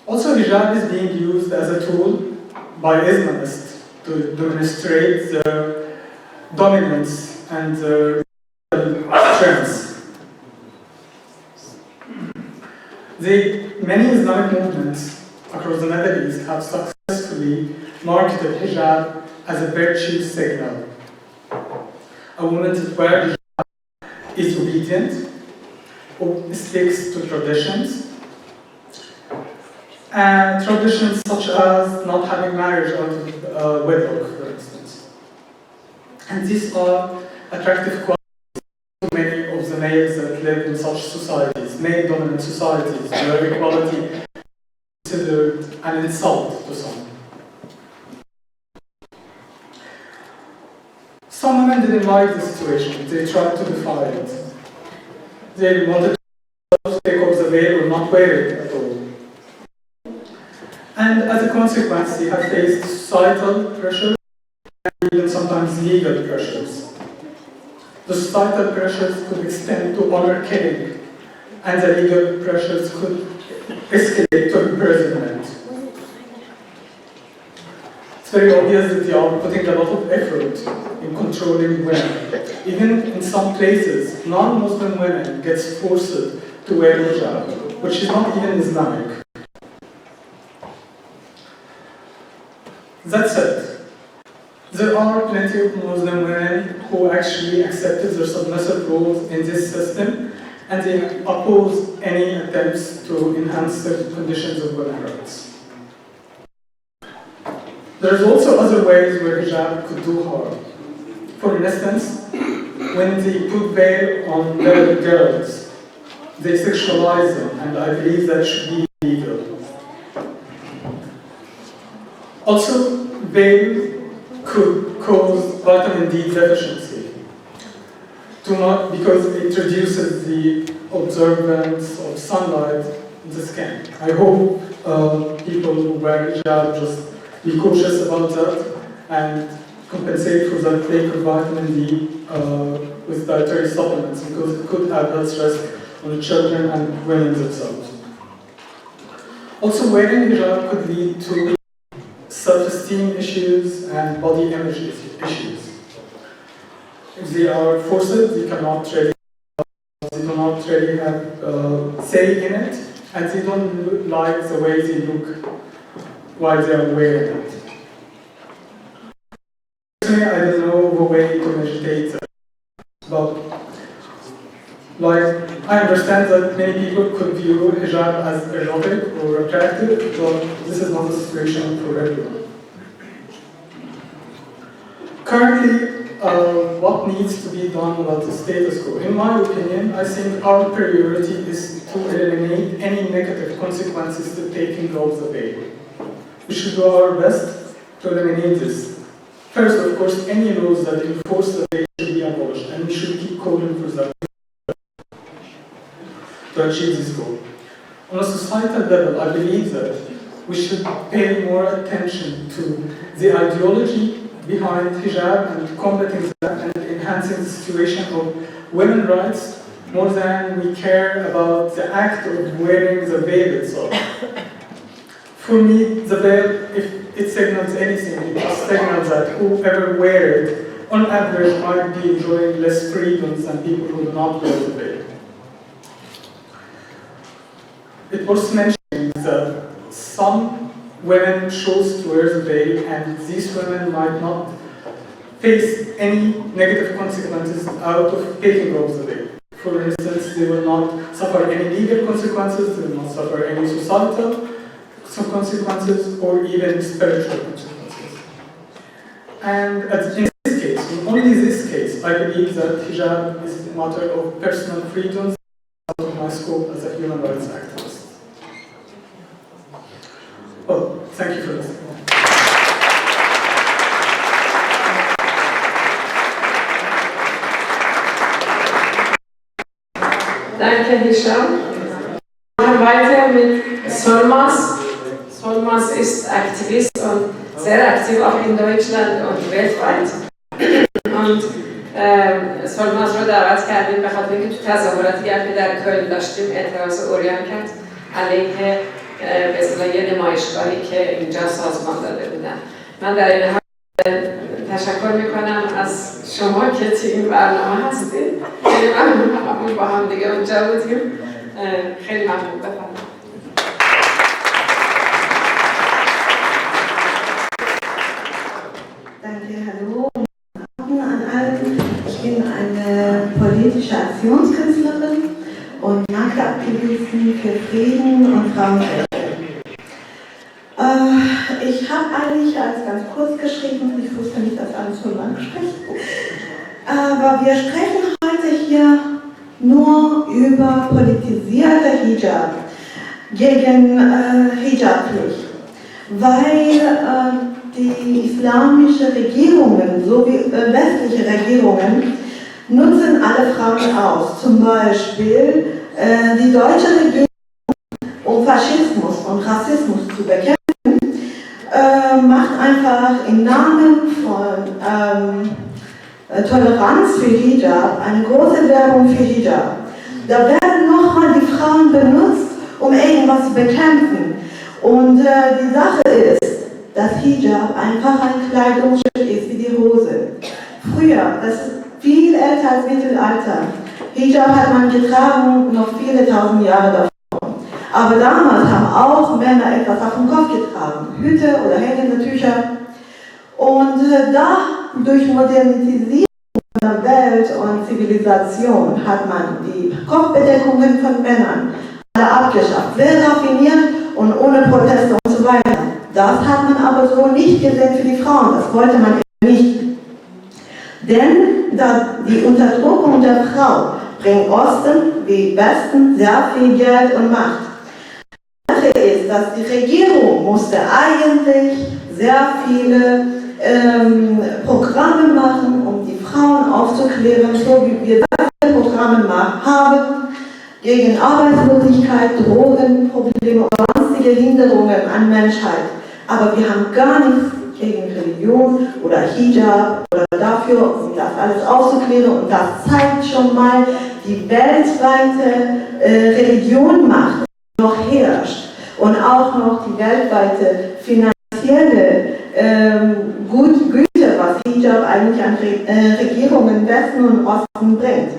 Also, hijab is being used as a tool by Islamists to demonstrate their dominance and their strengths. Many Islamic movements across the Middle East have successfully marketed hijab as a virtue signal. A woman that wears hijab is obedient, or sticks to traditions, and traditions such as not having marriage out of wedlock, for instance. And these are attractive qualities to many of the males that live in such societies, male-dominant societies, where equality is considered an insult to some. Some women didn't like the situation. They tried to defy it. They wanted to take off the veil or not wear it at all. And as a consequence, they have faced societal pressure and even sometimes legal pressures. The societal pressures could extend to honor killing, and the legal pressures could escalate to imprisonment. It's very obvious that they are putting a lot of effort in controlling women. Even in some places, non-Muslim women get forced to wear hijab, which is not even Islamic. That said, there are plenty of Muslim women who actually accepted their submissive roles in this system, and they oppose any attempts to enhance the conditions of women's rights. There's also other ways where hijab could do harm. For instance, when they put veil on little girls, they sexualize them, and I believe that should be illegal. Also, veil could cause vitamin D deficiency, because it reduces the observance of sunlight in the skin. I hope people who wear hijab just be cautious about that and compensate for that lack of vitamin D with dietary supplements, because it could have health risk on the children and women themselves. Also, wearing hijab could lead to self-esteem issues and body image issues. If they are forced, they do not really have say in it, and they don't like the way they look while they are wearing it. Personally, I don't know the way to meditate that, but I understand that many people could view hijab as erotic or attractive, but this is not the situation for everyone. Currently, what needs to be done about the status quo? In my opinion, I think our priority is to eliminate any negative consequences to taking off the veil. We should do our best to eliminate this. First, of course, any laws that enforce the veil should be abolished, and we should keep calling for that to achieve this goal. On a societal level, I believe that we should pay more attention to the ideology behind hijab and combating that and enhancing the situation of women's rights more than we care about the act of wearing the veil itself. For me, the veil, if it signals anything, it just signals that whoever wears it, on average, might be enjoying less freedoms than people who do not wear the veil. It was mentioned that some women chose to wear the veil, and these women might not face any negative consequences out of taking off the veil. For instance, they will not suffer any legal consequences, they will not suffer any societal consequences, or even spiritual consequences. And in this case, in only this case, I believe that hijab is a matter of personal freedom out of my scope as a human rights activist. Well, thank you for listening. Danke, Hisham. Wir machen weiter mit Solmas. Solmas ist Aktivist und sehr aktiv auch in Deutschland und weltweit. Und سالماز رو دعوت کردیم به خاطر اینکه تو تظاهراتی که در کلن داشتیم اعتراض عریان کرد علیه به اصطلاح یه نمایشگاهی که اینجا سازمان داده بودن. من در این حال تشکر میکنم از شما که توی این برنامه هستید. خیلی ممنون با هم دیگه اونجا بودیم. خیلی ممنون. بفرمایید. Danke, hallo an allen. Ich bin eine politische Aktionskünstlerin und Marktaktivistin für Frieden und Frauenrechte. Ich habe eigentlich alles ganz kurz geschrieben, ich wusste nicht, dass alles so lang spricht. Aber wir sprechen heute hier nur über politisierte Hijab gegen Hijabpflicht, weil die islamischen Regierungen, so wie westliche Regierungen, nutzen alle Frauen aus. Zum Beispiel die deutsche Regierung, um Faschismus und Rassismus zu bekämpfen, macht einfach im Namen von Toleranz für Hijab eine große Werbung für Hijab. Da werden nochmal die Frauen benutzt, um irgendwas zu bekämpfen. Und die Sache ist, dass Hijab einfach ein Kleidungsstück ist wie die Hose. Früher, das ist viel älter als Mittelalter. Hijab hat man getragen noch viele tausend Jahre davor. Aber damals haben auch Männer etwas auf dem Kopf getragen. Hüte oder hängende Tücher. Und da durch Modernisierung der Welt und Zivilisation hat man die Kopfbedeckungen von Männern alle abgeschafft. Sehr raffiniert und ohne Proteste und so weiter. Das hat man aber so nicht gesehen für die Frauen, das wollte man nicht. Denn die Unterdrückung der Frau bringt Osten wie Westen sehr viel Geld und Macht. Die Sache ist, dass die Regierung musste eigentlich sehr viele Programme machen, um die Frauen aufzuklären, so wie wir das Programme haben, gegen Arbeitslosigkeit, Drogenprobleme und sonstige Hinderungen an Menschheit. Aber wir haben gar nichts gegen Religion oder Hijab oder dafür, um das alles aufzuklären. Und das zeigt schon mal die weltweite Religionmacht, die noch herrscht. Und auch noch die weltweite finanzielle Güte, was Hijab eigentlich an Regierungen im Westen und Osten bringt.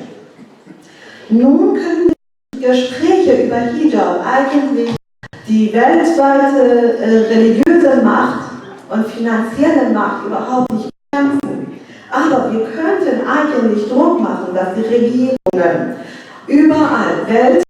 Nun können die Gespräche über Hijab eigentlich die weltweite religiöse Macht und finanzielle Macht überhaupt nicht bekämpfen. Aber wir könnten eigentlich Druck machen, dass die Regierungen überall weltweit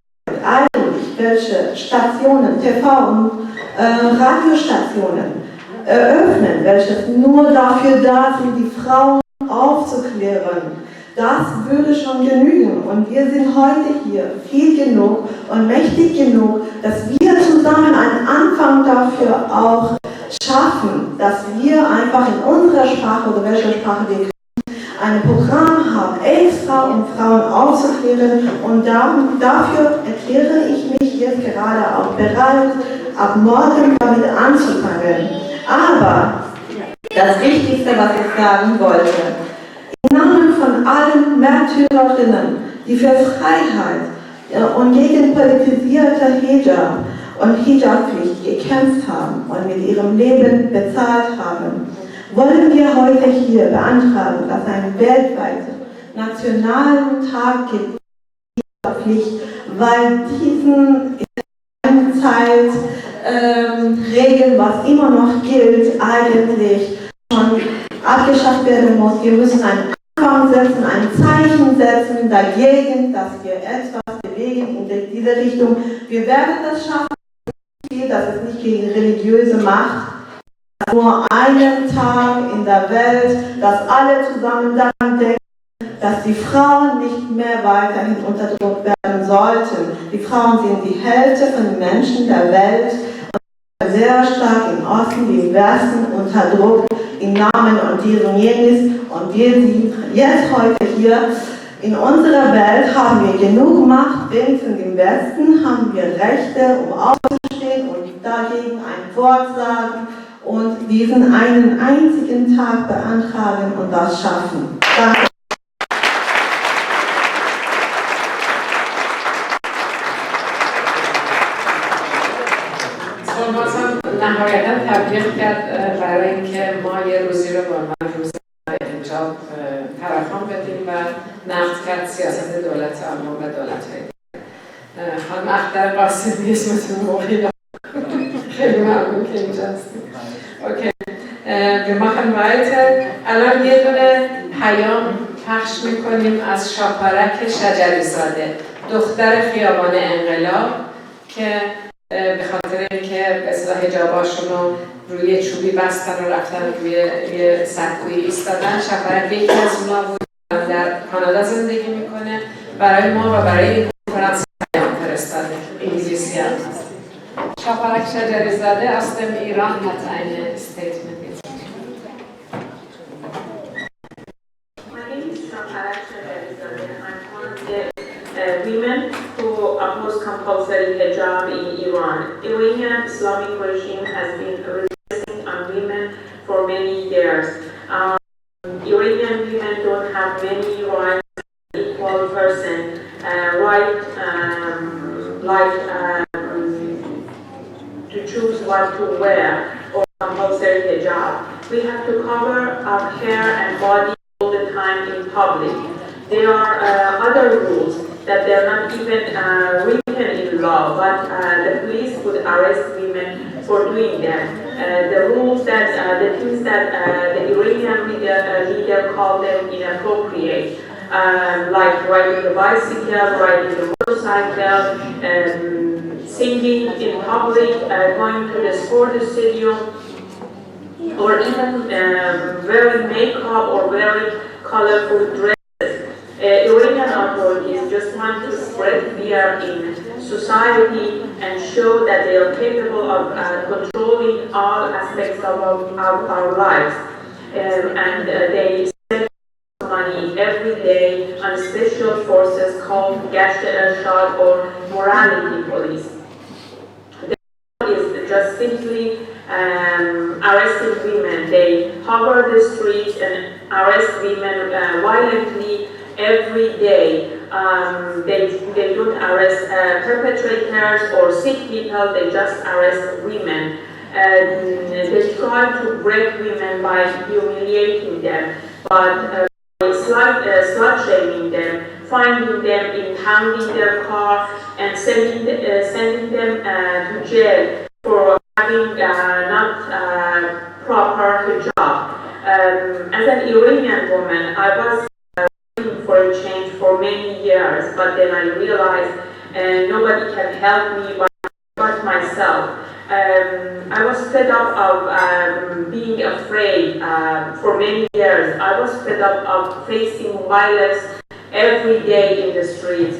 eigentlich welche Stationen, TV- und Radiostationen eröffnen, welche nur dafür da sind, die Frauen aufzuklären. Das würde schon genügen und wir sind heute hier viel genug und mächtig genug, dass wir zusammen einen Anfang dafür auch schaffen, dass wir einfach in unserer Sprache oder welcher Sprache wir kriegen, ein Programm haben, extra um Frauen aufzuklären und dafür erkläre ich mich jetzt gerade auch bereit, ab morgen damit anzufangen. Aber das Wichtigste, was ich sagen wollte, im Namen von allen Märtyrerinnen, die für Freiheit und gegen politisierte Hijab und Hijabpflicht gekämpft haben und mit ihrem Leben bezahlt haben, wollen wir heute hier beantragen, dass es einen weltweiten nationalen Tag gibt für Hijabpflicht, weil diesen in einer Zeit Regeln, was immer noch gilt, eigentlich schon abgeschafft werden muss. Wir müssen einen Anfang setzen, ein Zeichen setzen dagegen, dass wir etwas bewegen in diese Richtung. Wir werden das schaffen, dass es nicht gegen religiöse Macht, nur einen Tag in der Welt, dass alle zusammen daran denken, dass die Frauen nicht mehr weiterhin unterdrückt werden sollten. Die Frauen sind die Hälfte von den Menschen der Welt und sehr stark im Osten wie im Westen unterdrückt im Namen und dies und jenes. Und wir sind jetzt heute hier in unserer Welt, haben wir genug Macht, wenigstens im Westen haben wir Rechte, um aufzustehen und dagegen ein Wort sagen und diesen einen einzigen Tag beantragen und das schaffen. Danke. نهایتا تبلیغ کرد برای اینکه ما یه روزی رو به عنوان روز حجاب ترحم بدیم و نقد کرد سیاست دولت آلمان و دولت‌های دیگه. خانم اختر قاسمی اسمتون موقعی خیلی ممنون که اینجا هستید. اوکی. Wir machen weiter. الان یه دونه پیام پخش میکنیم از شاپارک شجری زاده، دختر خیابان انقلاب که به خاطر اینکه به اصطلاح حجاباشون رو روی چوبی بستن و رفتن روی یه سکویی ایستادن. شاپارک یکی از اونا بود، در کانادا زندگی میکنه. برای ما و برای این کنفرانس پیام فرستاده، انگلیسی هم هست. شاپارک شجری زاده aus dem Iran hat eine Statement. Women who oppose compulsory hijab in Iran. Iranian Islamic regime has been repressing on women for many years. Iranian women don't have many rights as equal person, to choose what to wear or compulsory hijab. We have to cover our hair and body all the time in public. There are other rules that they're not even written in law, but the police would arrest women for doing them. The rules that, the things that the Iranian leader called them inappropriate, like riding a bicycle, riding a motorcycle, singing in public, going to the sports stadium, or even wearing makeup or wearing colorful dresses. Iranian authorities just want to spread fear in society and show that they are capable of controlling all aspects of our lives. And they spend money every day on special forces called Gasht al-Shad or morality police. Is just simply arresting women. They hover the streets and arrest women violently every day. They don't arrest perpetrators or sick people, they just arrest women. They try to break women by humiliating them, but slut-shaming them, finding them, impounding their car, and sending them to jail for having not proper hijab. As an Iranian woman, I was for a change for many years, but then I realized nobody can help me but myself. I was fed up of being afraid for many years. I was fed up of facing violence every day in the streets.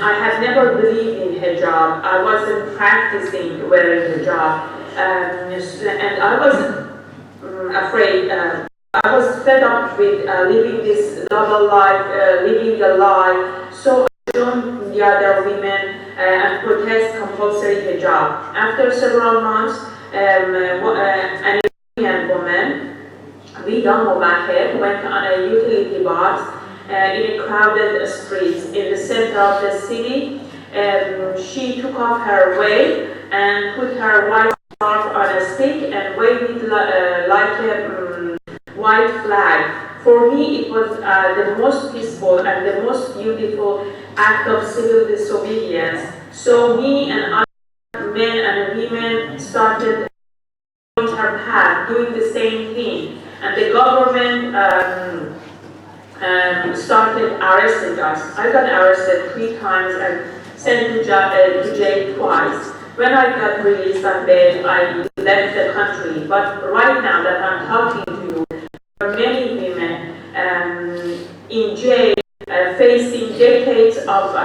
I had never believed in hijab. I wasn't practicing wearing hijab. And I was afraid. I was fed up with living this double life, living a lie. So I joined the other women and protest compulsory hijab. After several months, an Iranian woman, Vida Movahed, went on a utility bus in a crowded streets in the center of the city. She took off her veil and put her white scarf on a stick and waved it like a white flag. For me, it was the most peaceful and the most beautiful act of civil disobedience. So me and other men and women started her path, doing the same thing, and the government started arresting us. I got arrested 3 times and sent to jail twice. When I got released on bail, I left the country. But right now that I'm talking to you, there are many women in jail facing decades of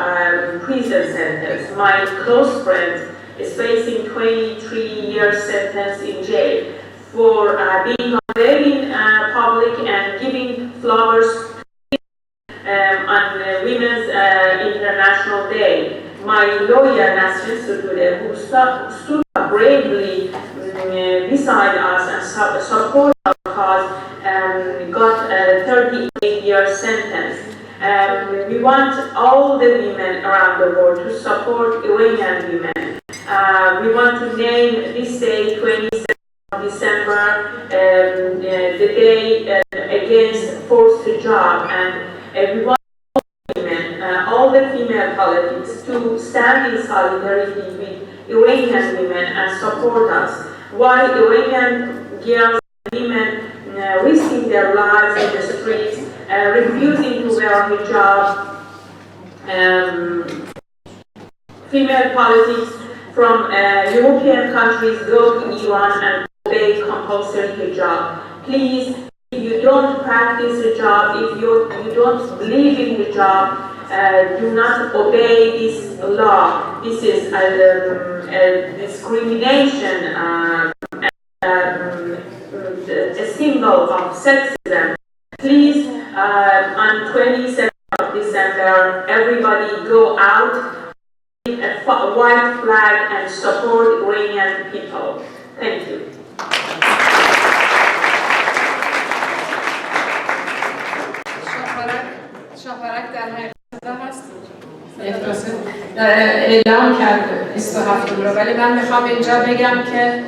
prison sentence. My close friend is facing 23-year sentence in jail for being in public and giving flowers on Women's International Day. My lawyer, Nasrin Sotoudeh, who stood up bravely beside us and supported our cause, got a 38-year sentence. We want all the women around the world to support Iranian women. We want to name this day, 27th of December, the day against forced hijab, and we want women, all the female politics to stand in solidarity with Iranian women and support us. While Iranian girls and women risking their lives in the streets, refusing to wear hijab, female politics from European countries go to Iran and obey compulsory hijab. Please, if you don't practice hijab, if you don't believe in hijab, do not obey this law. This is a discrimination, a symbol of sexism. Please, on 27th of December, everybody go out with a white flag and support Iranian people. Thank you. شاپرک در حقیقت هست اعلام کرد 27 رو، ولی من میخوام اینجا بگم که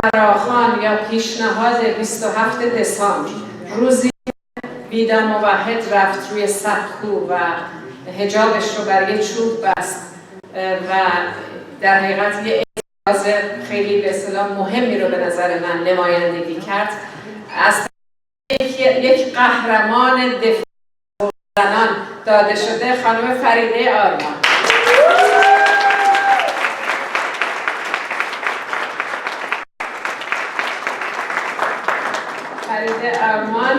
فراخوان یا پیشنهاد 27 دسامبر روزی ویدا موحد رفت روی سقو و حجابش رو بر یه چوب بست و در حقیقت یه اعتراض خیلی به اصطلاح مهمی رو به نظر من نمایندگی کرد. از یک قهرمان دفاع زنان داده شده خانم فریده آرمان. Faride Arman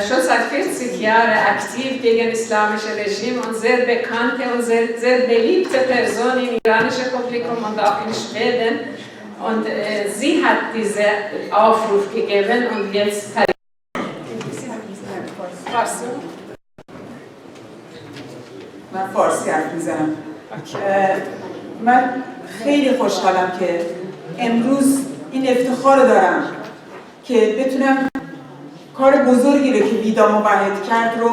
schon seit 40 Jahren aktiv gegen islamische Regime und sehr bekannte und sehr beliebte Person im iranischen Publikum und auch in Schweden. Und sie hat diesen Aufruf gegeben und jetzt من فارسی حرف میزنم. من خیلی خوشحالم که امروز این افتخار دارم که بتونم کار بزرگی رو که ویدا موحد کرد رو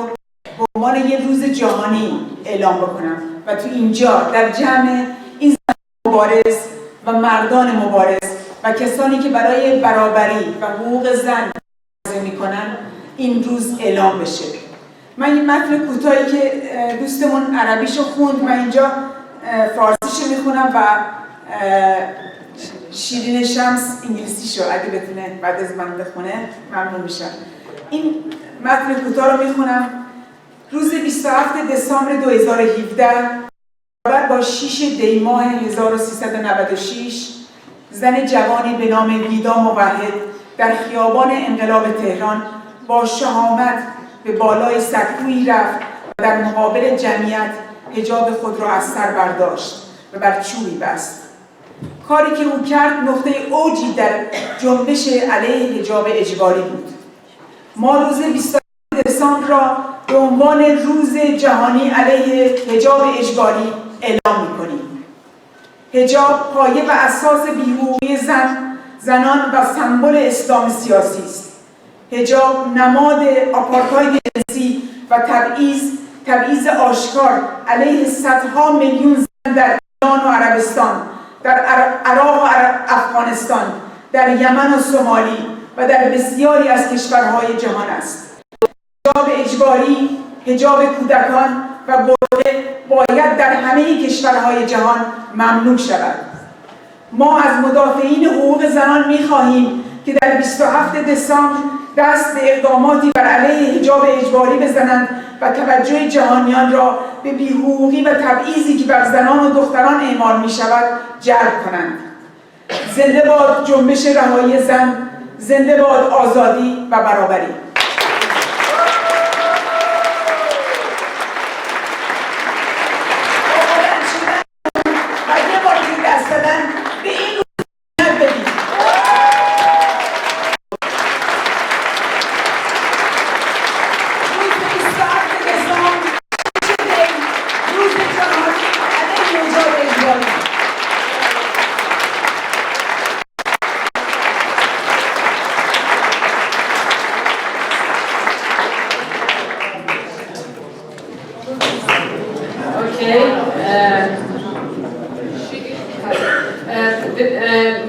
به عنوان یه روز جهانی اعلام بکنم و تو اینجا در جمع این زنان مبارز و مردان مبارز و کسانی که برای برابری و حقوق زن مبارزه میکنن این روز اعلام بشه. من این متن کوتاهی که دوستمون عربیشو خوند، من اینجا فارسیشو میخونم و شیرین شمس انگلیسیشو اگه بتونه بعد از من بخونه ممنون میشم. این متن کوتاه رو میخونم. روز 27 دسامبر 2017 برابر با 6 دی ماه 1396 زن جوانی به نام ویدا موحد در خیابان انقلاب تهران با شهامت به بالای سکویی رفت و در مقابل جمعیت حجاب خود را از سر برداشت و بر چوبی بست. کاری که او کرد نقطه اوجی در جنبش علیه حجاب اجباری بود. ما روز 27 دسامبر را به عنوان روز جهانی علیه حجاب اجباری اعلام می‌کنیم. حجاب پایه و اساس بی‌حقوقی زنان و سمبل اسلام سیاسی است. حجاب نماد آپارتاید جنسی و تبعیض آشکار علیه صدها میلیون زن در ایران و عربستان، در عراق و افغانستان، در یمن و سومالی و در بسیاری از کشورهای جهان است. حجاب اجباری، حجاب کودکان و برقع باید در همه کشورهای جهان ممنوع شود. ما از مدافعین حقوق زنان می‌خواهیم که در 27 دسامبر دست به اقداماتی بر علیه حجاب اجباری بزنند و توجه جهانیان را به بی‌حقوقی و تبعیضی که بر زنان و دختران اعمال می‌شود جلب کنند. زنده باد جنبش رهایی زن، زنده باد آزادی و برابری.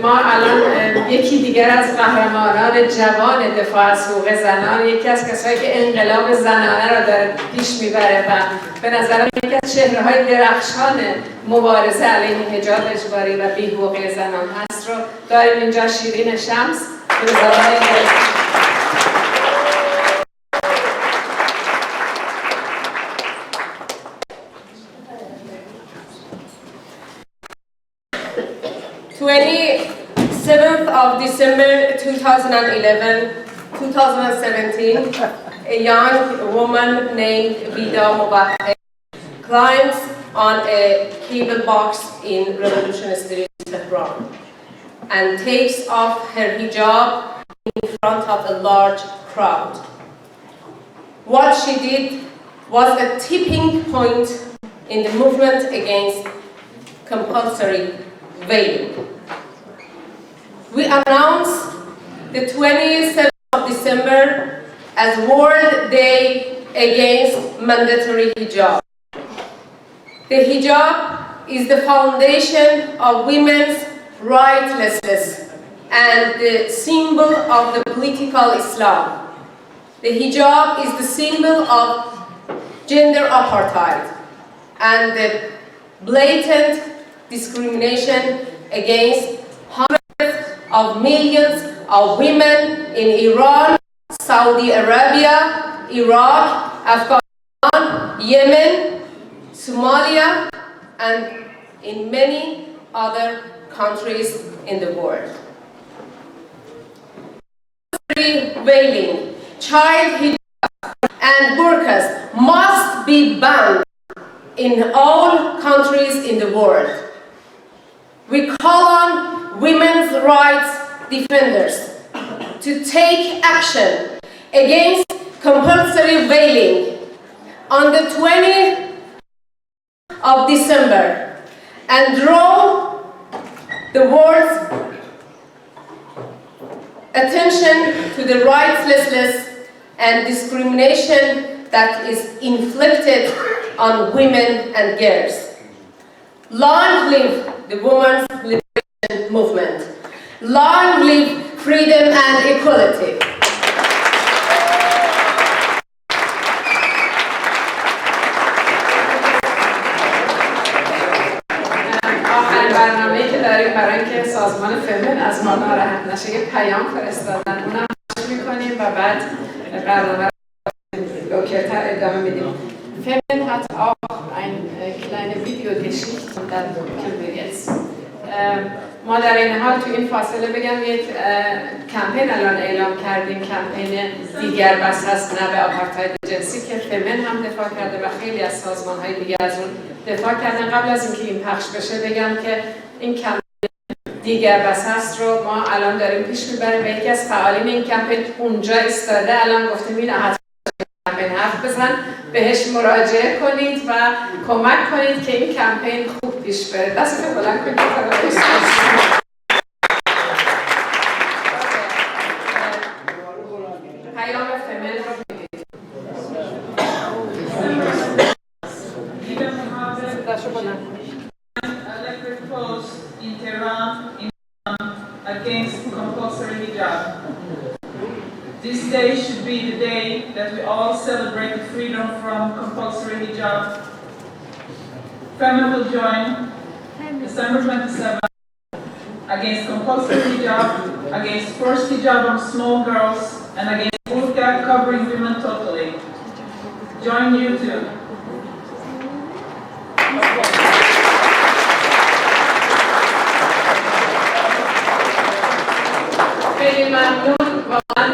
ما الان یکی دیگر از قهرمانان جوان دفاع از حقوق زنان، یکی از کسایی که انقلاب زنانه را داره پیش میبره و به نظرم یکی از چهره‌های درخشان مبارزه علیه حجاب اجباری و بی‌حقوقی زنان هست رو داریم اینجا. شیرین شمس به زبان 27th of December 2017, a young woman named Vida Mubakher climbs on a cable box in Revolution Street, Tehran, and takes off her hijab in front of a large crowd. What she did was a tipping point in the movement against compulsory veiling. We announce the 27th of December as World Day Against Mandatory Hijab. The hijab is the foundation of women's rightlessness and the symbol of the political Islam. The hijab is the symbol of gender apartheid and the blatant discrimination against hundreds of millions of women in Iran, Saudi Arabia, Iraq, Afghanistan, Yemen, Somalia, and in many other countries in the world. Veiling, child hijab, and burqas must be banned in all countries in the world. We call on women's rights defenders to take action against compulsory veiling on the 20th of December and draw the world's attention to the rightlessness and discrimination that is inflicted on women and girls. Long live the women's liberation movement. Long live freedom and equality. آخرین برنامه‌ای که داریم برای اینکه سازمان فمین از ما ناراحت نشه یه پیام فرستادن، اونم پخش می‌کنیم و بعد برنامه رو لوکرتر ادامه میدیم. Femin hat auch eine kleine Videogeschichte darüber jetzt. ما در این حال تو این فاصله بگم یک کمپین الان اعلام کردیم، کمپین دیگر بس هست نه به آپارتاید جنسی که فمین هم دفاع کرده و خیلی از سازمان‌های دیگه از اون دفاع کردن. قبل از اینکه این پخش بشه بگم که این کمپین دیگر بس هست رو ما الان داریم پیش میبریم و یکی از فعالین این کمپین اونجا ایستاده الان گفته می‌بینه کمپین حرف بزن، بهش مراجعه کنید و کمک کنید که این کمپین خوب پیش بره. دستتون بلند کنید. پیام فمین رو بگید. دستو بلند کنید. Electric post in Tehran against compulsory hijab. This day should be the day that we all celebrate the freedom from compulsory hijab. Women will join December 27 against compulsory hijab, against forced hijab on small girls, and against burqa covering women totally. Join you too. خیلی ممنون. واقعا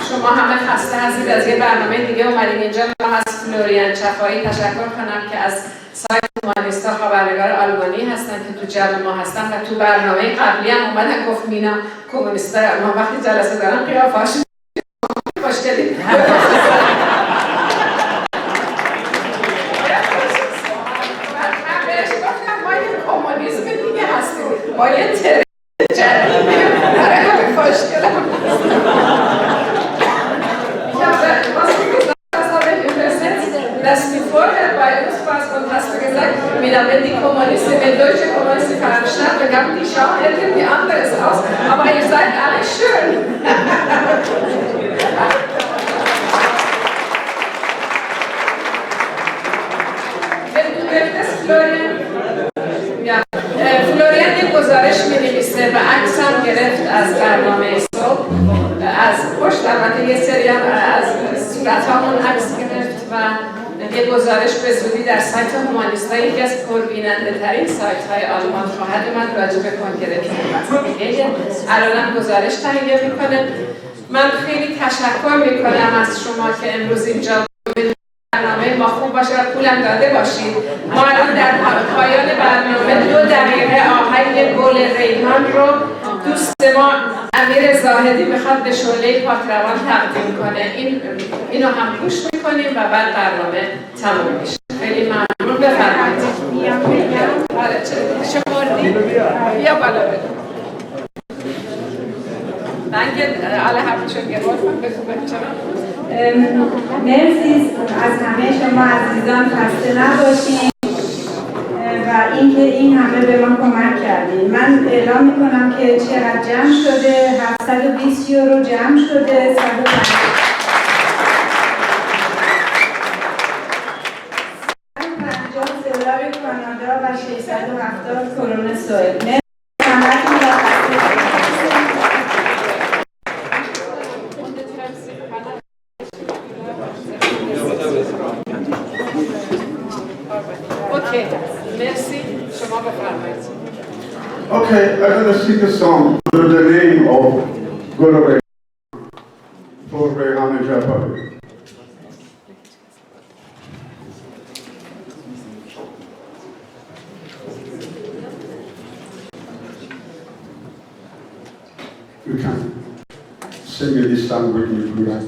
شما همه خسته هستید از یه برنامه دیگه اومدین اینجا. من از فلوریان چفایی تشکر کنم که از سایت هومانیستا خبرنگار آلمانی هستن که تو جمع ما هستن و تو برنامه قبلی هم اومدن گفت مینا کمونیستا ما وقتی جلسه دارن قیافه‌اش مشکلی ما یه کمونیسم دیگه هستیم، ما یه تره جدیدی برای همه خوشگل هم das mir vorher bei uns war und hast du gesagt, wenn die Kommunisten, wenn deutsche Kommunisten veranstaltet haben, die schauen irgendwie anderes aus, aber ihr seid alle schön. Wenn du möchtest, Florian, ja, فلوریان یک گزارش می‌نویسه و عکس هم گرفت از برنامه صبح، از پشت البته یه سری هم از صورت‌هامون عکس گرفت و یه گزارش به زودی در سایت هومانیستا، یکی از پربیننده‌ترین سایت‌های آلمان خواهد اومد راجع به کنگره که الان گزارش تهیه می‌کنه. من خیلی تشکر می‌کنم از شما که امروز اینجا برنامه ما خوب باشه و پولم داده باشید. ما الان در پایان برنامه 2 دقیقه آهنگ گل ریحان رو دوست ما امیر زاهدی میخواد به شعله پاکروان تقدیم کنه. اینو هم گوش میکنیم و بعد برنامه تموم میشه. خیلی ممنون. بفرمایید. شمردی؟ بیا بالا بده. Danke, alle haben schon geholfen. مرسی از همه شما عزیزان، خسته نباشین و اینکه این همه به ما کمک کردین. من اعلام میکنم که چقدر جمع شده. 720 یورو جمع شده. 150 دلار کانادا و 670 کرون سوئد. Okay, I'm going to sing a song under the name of Guru for Rehan Ejbari. You can sing this song with me, please.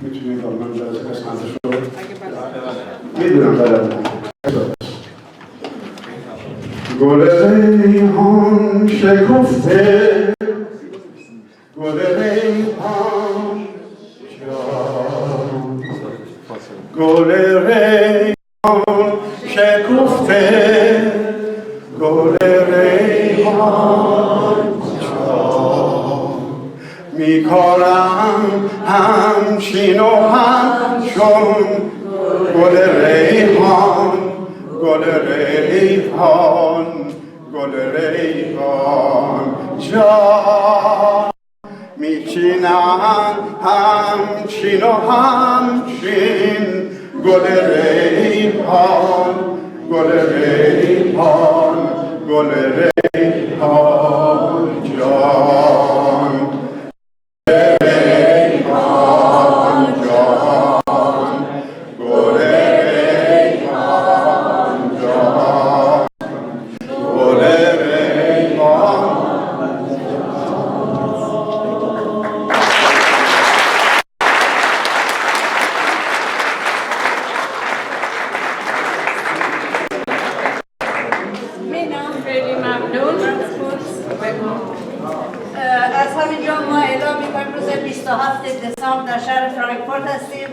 میتونید با من در قسمتش رو میدونم بلدم. گل ریحان شکفته، گل ریحان جان، گل ریحان شکفته، گل ریحان جان، میکارم همچین و همچون گل ریحان، گل ریحان، گل ریحان جان، میچینم همچین و همچین گل ریحان، گل ریحان، گل ریحان جان، ریحان جان، گل ریحان جان، گل ریحان. از همینجا ما اعلام می‌کنیم روز 27 دسامبر در شهر فرانکفورت هستیم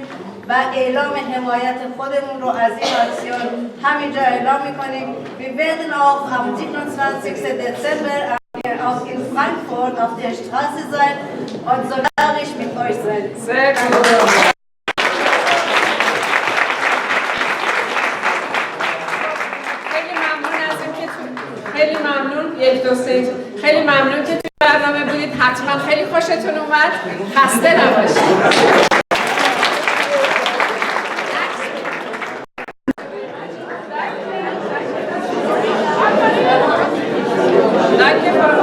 و اعلام حمایت خودمون رو از این اکسیون همینجا اعلام می‌کنیم. Wir werden auch am 27. Dezember auch in Frankfurt auf der Straße sein und solidarisch mit euch sein. Sehr gut. حتما خیلی خوشتون اومد. خسته نباشید. Danke.